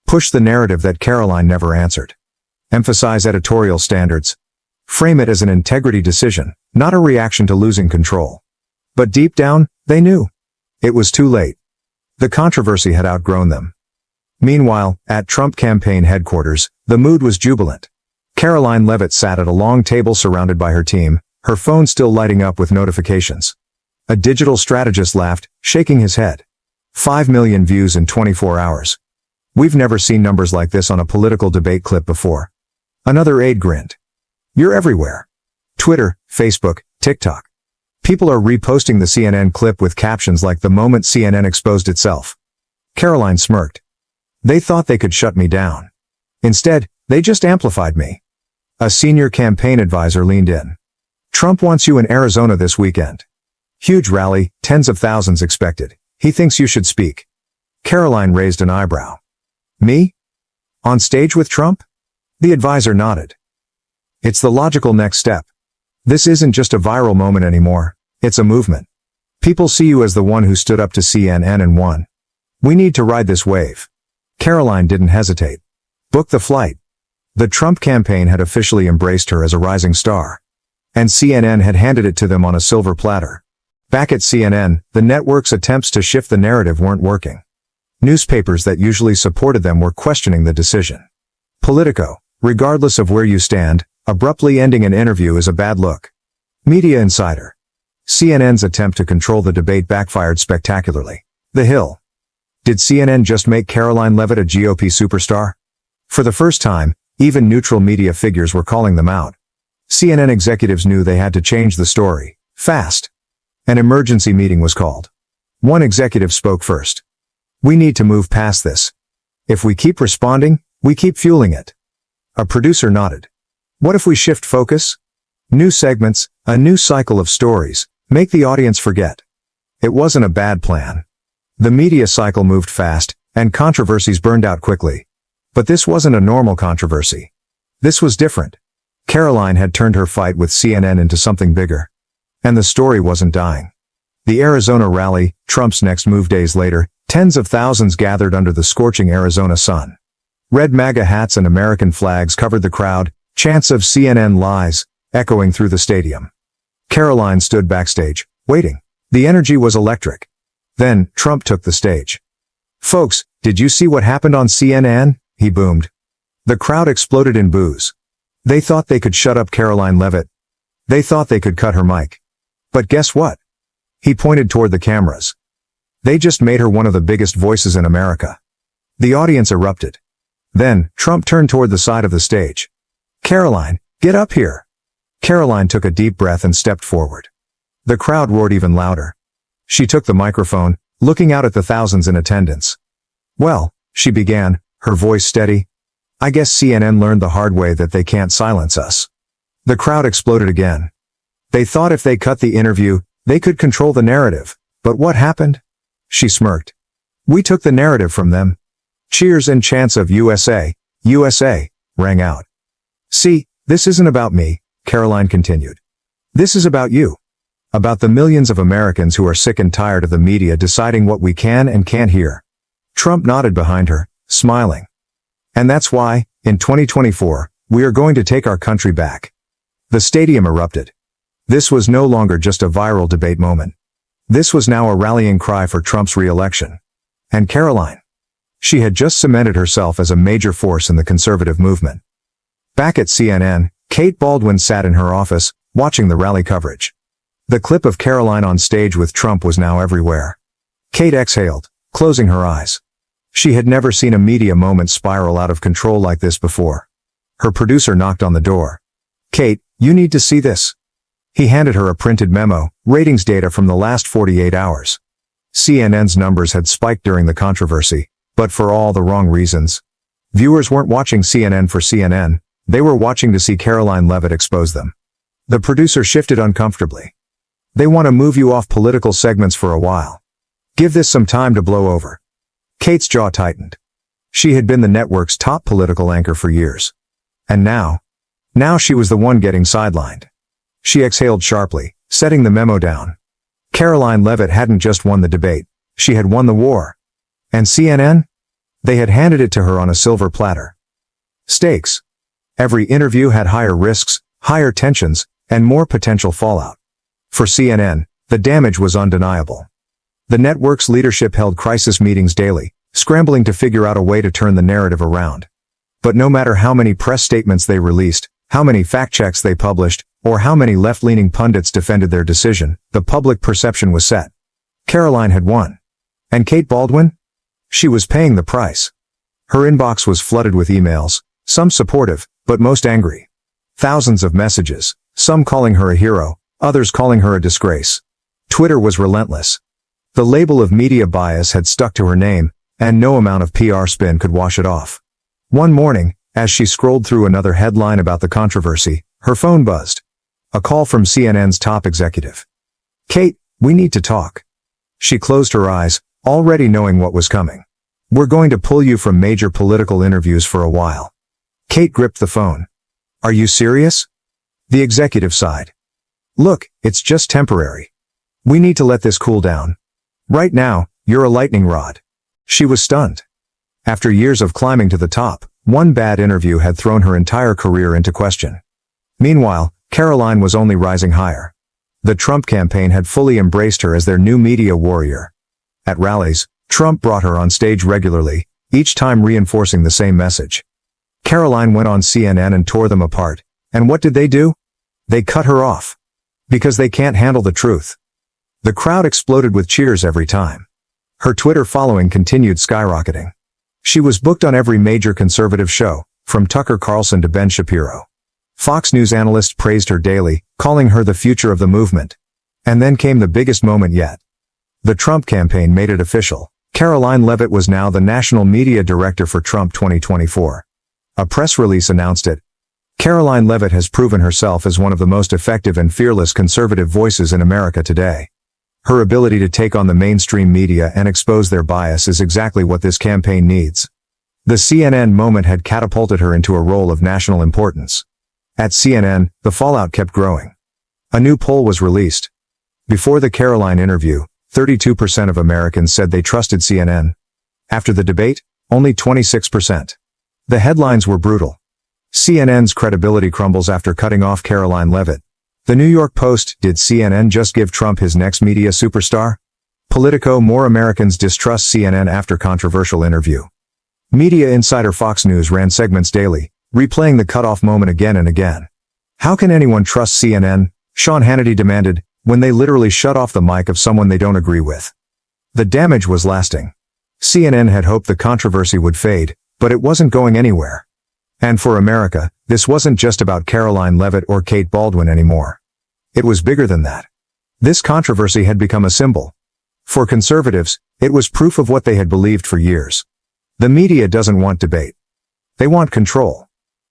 Push the narrative that Karoline never answered. Emphasize editorial standards. Frame it as an integrity decision, not a reaction to losing control. But deep down, they knew. It was too late. The controversy had outgrown them. Meanwhile, at Trump campaign headquarters, the mood was jubilant. Karoline Leavitt sat at a long table surrounded by her team, her phone still lighting up with notifications. A digital strategist laughed, shaking his head. 5 million views in 24 hours. We've never seen numbers like this on a political debate clip before. Another aide grinned. You're everywhere. Twitter, Facebook, TikTok. People are reposting the CNN clip with captions like the moment CNN exposed itself. Karoline smirked. They thought they could shut me down. Instead, They just amplified me. A senior campaign advisor leaned in. Trump wants you in Arizona this weekend. Huge rally, tens of thousands expected. He thinks you should speak. Karoline raised an eyebrow. Me? On stage with Trump? The advisor nodded. It's the logical next step. This isn't just a viral moment anymore. It's a movement. People see you as the one who stood up to CNN and won. We need to ride this wave. Karoline didn't hesitate. Book the flight. The Trump campaign had officially embraced her as a rising star. And CNN had handed it to them on a silver platter. Back at CNN, the network's attempts to shift the narrative weren't working. Newspapers that usually supported them were questioning the decision. Politico, regardless of where you stand, abruptly ending an interview is a bad look. Media Insider. CNN's attempt to control the debate backfired spectacularly. The Hill. Did CNN just make Karoline Leavitt a GOP superstar? For the first time, even neutral media figures were calling them out. CNN executives knew they had to change the story, fast. An emergency meeting was called. One executive spoke first. We need to move past this. If we keep responding, we keep fueling it. A producer nodded. What if we shift focus? New segments, a new cycle of stories, make the audience forget. It wasn't a bad plan. The media cycle moved fast, and controversies burned out quickly. But this wasn't a normal controversy. This was different. Karoline had turned her fight with CNN into something bigger. And the story wasn't dying. The Arizona rally, Trump's next move. Days later, tens of thousands gathered under the scorching Arizona sun. Red MAGA hats and American flags covered the crowd, chants of CNN lies, echoing through the stadium. Karoline stood backstage, waiting. The energy was electric. Then, Trump took the stage. Folks, did you see what happened on CNN? He boomed. The crowd exploded in boos. They thought they could shut up Karoline Leavitt. They thought they could cut her mic. But guess what? He pointed toward the cameras. They just made her one of the biggest voices in America. The audience erupted. Then, Trump turned toward the side of the stage. Karoline, get up here. Karoline took a deep breath and stepped forward. The crowd roared even louder. She took the microphone, looking out at the thousands in attendance. Well, she began, her voice steady. I guess CNN learned the hard way that they can't silence us. The crowd exploded again. They thought if they cut the interview, they could control the narrative. But what happened? She smirked. We took the narrative from them. Cheers and chants of USA, USA, rang out. See, this isn't about me, Karoline continued. This is about you. About the millions of Americans who are sick and tired of the media deciding what we can and can't hear. Trump nodded behind her, smiling. And that's why, in 2024, we are going to take our country back. The stadium erupted. This was no longer just a viral debate moment. This was now a rallying cry for Trump's re-election. And Karoline. She had just cemented herself as a major force in the conservative movement. Back at CNN, Kate Baldwin sat in her office, watching the rally coverage. The clip of Karoline on stage with Trump was now everywhere. Kate exhaled, closing her eyes. She had never seen a media moment spiral out of control like this before. Her producer knocked on the door. Kate, you need to see this. He handed her a printed memo, ratings data from the last 48 hours. CNN's numbers had spiked during the controversy, but for all the wrong reasons. Viewers weren't watching CNN for CNN, they were watching to see Karoline Leavitt expose them. The producer shifted uncomfortably. They want to move you off political segments for a while. Give this some time to blow over. Kate's jaw tightened. She had been the network's top political anchor for years. And now she was the one getting sidelined. She exhaled sharply, setting the memo down. Karoline Leavitt hadn't just won the debate, she had won the war. And CNN? They had handed it to her on a silver platter. Stakes. Every interview had higher risks, higher tensions, and more potential fallout. For CNN, the damage was undeniable. The network's leadership held crisis meetings daily, scrambling to figure out a way to turn the narrative around. But no matter how many press statements they released, how many fact checks they published, or how many left-leaning pundits defended their decision, the public perception was set. Karoline had won. And Kate Baldwin? She was paying the price. Her inbox was flooded with emails, some supportive, but most angry. Thousands of messages, some calling her a hero, others calling her a disgrace. Twitter was relentless. The label of media bias had stuck to her name, and no amount of PR spin could wash it off. One morning, As she scrolled through another headline about the controversy, her phone buzzed. A call from CNN's top executive. "Kate, we need to talk." She closed her eyes, already knowing what was coming. "We're going to pull you from major political interviews for a while." Kate gripped the phone. "Are you serious?" The executive sighed. "Look, it's just temporary. We need to let this cool down. Right now, you're a lightning rod." She was stunned. After years of climbing to the top, one bad interview had thrown her entire career into question. Meanwhile, Karoline was only rising higher. The Trump campaign had fully embraced her as their new media warrior. At rallies, Trump brought her on stage regularly, each time reinforcing the same message. Karoline went on CNN and tore them apart. And what did they do? They cut her off. Because they can't handle the truth. The crowd exploded with cheers every time. Her Twitter following continued skyrocketing. She was booked on every major conservative show, from Tucker Carlson to Ben Shapiro. Fox News analysts praised her daily, calling her the future of the movement. And then came the biggest moment yet. The Trump campaign made it official. Karoline Leavitt was now the national media director for Trump 2024. A press release announced it. Karoline Leavitt has proven herself as one of the most effective and fearless conservative voices in America today. Her ability to take on the mainstream media and expose their bias is exactly what this campaign needs. The CNN moment had catapulted her into a role of national importance. At CNN, the fallout kept growing. A new poll was released. Before the Karoline interview, 32% of Americans said they trusted CNN. After the debate, only 26%. The headlines were brutal. CNN's credibility crumbles after cutting off Karoline Leavitt. The New York Post, did CNN just give Trump his next media superstar? Politico, more Americans distrust CNN after controversial interview. Media insider Fox News ran segments daily, replaying the cutoff moment again and again. How can anyone trust CNN? Sean Hannity demanded, when they literally shut off the mic of someone they don't agree with. The damage was lasting. CNN had hoped the controversy would fade, but it wasn't going anywhere. And for America, this wasn't just about Karoline Leavitt or Kate Baldwin anymore. It was bigger than that. This controversy had become a symbol. For conservatives, it was proof of what they had believed for years. The media doesn't want debate. They want control.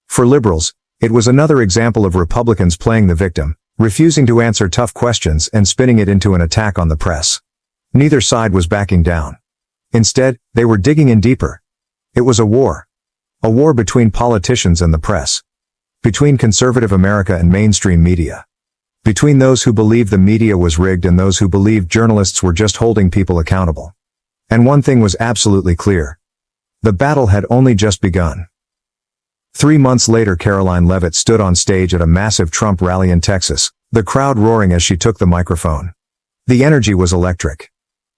For liberals, it was another example of Republicans playing the victim, refusing to answer tough questions and spinning it into an attack on the press. Neither side was backing down. Instead, they were digging in deeper. It was a war. A war between politicians and the press. Between conservative America and mainstream media. Between those who believed the media was rigged and those who believed journalists were just holding people accountable. And one thing was absolutely clear. The battle had only just begun. 3 months later, Karoline Leavitt stood on stage at a massive Trump rally in Texas, the crowd roaring as she took the microphone. The energy was electric.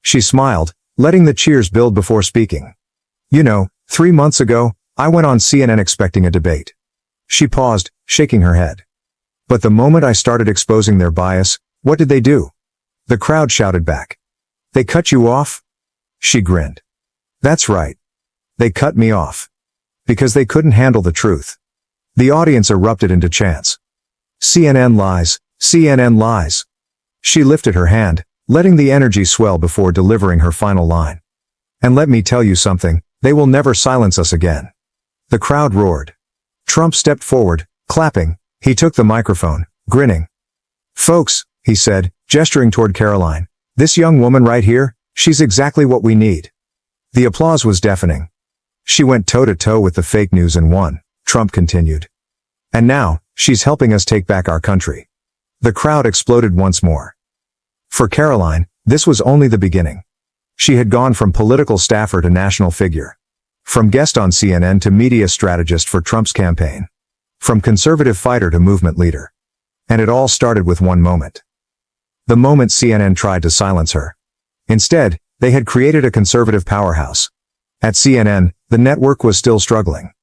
She smiled, letting the cheers build before speaking. "You know, 3 months ago, I went on CNN expecting a debate." She paused, shaking her head. "But the moment I started exposing their bias, what did they do?" The crowd shouted back. "They cut you off?" She grinned. "That's right. They cut me off. Because they couldn't handle the truth." The audience erupted into chants. "CNN lies, CNN lies." She lifted her hand, letting the energy swell before delivering her final line. "And let me tell you something, they will never silence us again." The crowd roared. Trump stepped forward, clapping. He took the microphone, grinning. "Folks," he said, gesturing toward Karoline, "this young woman right here, she's exactly what we need." The applause was deafening. "She went toe-to-toe with the fake news and won," Trump continued. "And now, she's helping us take back our country." The crowd exploded once more. For Karoline, this was only the beginning. She had gone from political staffer to national figure. From guest on CNN to media strategist for Trump's campaign. From conservative fighter to movement leader. And it all started with one moment. The moment CNN tried to silence her. Instead, they had created a conservative powerhouse. At CNN, the network was still struggling.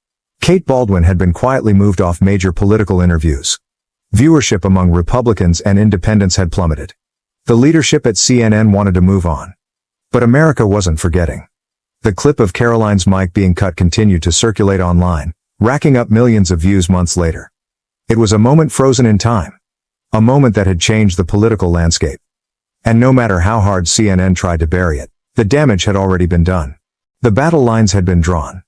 Kate Baldwin had been quietly moved off major political interviews. Viewership among Republicans and independents had plummeted. The leadership at CNN wanted to move on. But America wasn't forgetting. The clip of Karoline's mic being cut continued to circulate online, racking up millions of views months later. It was a moment frozen in time. A moment that had changed the political landscape. And no matter how hard CNN tried to bury it, the damage had already been done. The battle lines had been drawn.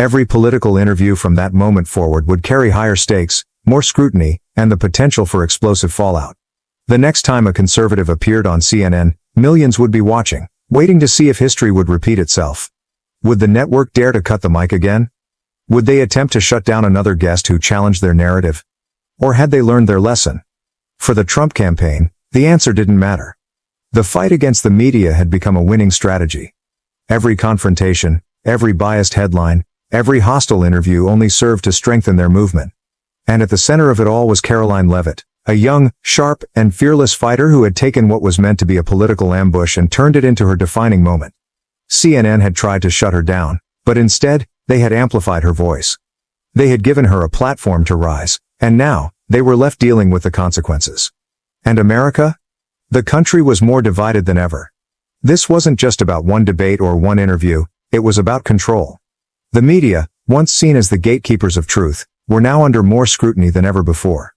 Every political interview from that moment forward would carry higher stakes, more scrutiny, and the potential for explosive fallout. The next time a conservative appeared on CNN, millions would be watching, waiting to see if history would repeat itself. Would the network dare to cut the mic again? Would they attempt to shut down another guest who challenged their narrative? Or had they learned their lesson? For the Trump campaign, the answer didn't matter. The fight against the media had become a winning strategy. Every confrontation, every biased headline, every hostile interview only served to strengthen their movement. And at the center of it all was Karoline Leavitt, a young, sharp, and fearless fighter who had taken what was meant to be a political ambush and turned it into her defining moment. CNN had tried to shut her down, but instead, they had amplified her voice. They had given her a platform to rise, and now, they were left dealing with the consequences. And America? The country was more divided than ever. This wasn't just about one debate or one interview, it was about control. The media, once seen as the gatekeepers of truth, were now under more scrutiny than ever before.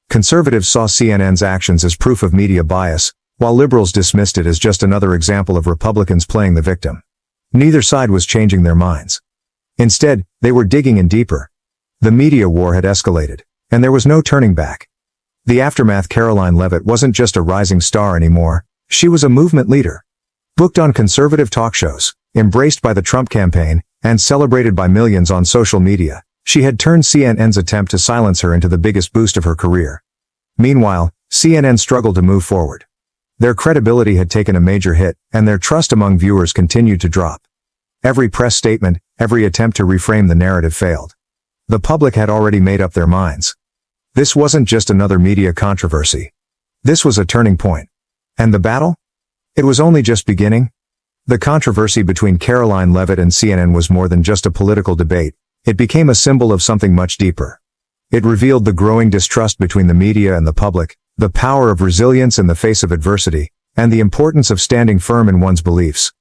Conservatives saw CNN's actions as proof of media bias, while liberals dismissed it as just another example of Republicans playing the victim. Neither side was changing their minds. Instead, they were digging in deeper. The media war had escalated, and there was no turning back. The aftermath. Karoline Leavitt wasn't just a rising star anymore, she was a movement leader. Booked on conservative talk shows, embraced by the Trump campaign, and celebrated by millions on social media, she had turned CNN's attempt to silence her into the biggest boost of her career. Meanwhile, CNN struggled to move forward. Their credibility had taken a major hit, and their trust among viewers continued to drop. Every press statement, every attempt to reframe the narrative failed. The public had already made up their minds. This wasn't just another media controversy. This was a turning point. And the battle? It was only just beginning. The controversy between Karoline Leavitt and CNN was more than just a political debate. It became a symbol of something much deeper. It revealed the growing distrust between the media and the public, the power of resilience in the face of adversity, and the importance of standing firm in one's beliefs.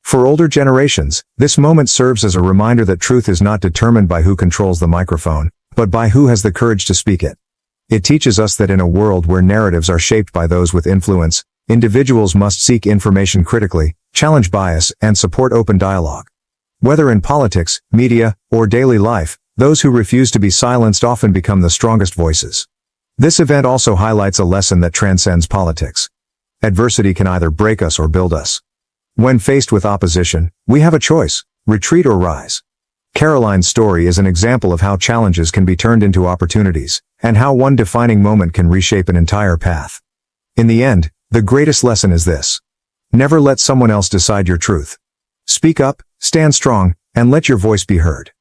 For older generations, this moment serves as a reminder that truth is not determined by who controls the microphone, but by who has the courage to speak it. It teaches us that in a world where narratives are shaped by those with influence, individuals must seek information critically, challenge bias, and support open dialogue. Whether in politics, media, or daily life, those who refuse to be silenced often become the strongest voices. This event also highlights a lesson that transcends politics. Adversity can either break us or build us. When faced with opposition, we have a choice: retreat or rise. Karoline's story is an example of how challenges can be turned into opportunities, and how one defining moment can reshape an entire path. In the end, the greatest lesson is this: never let someone else decide your truth. Speak up, stand strong, and let your voice be heard.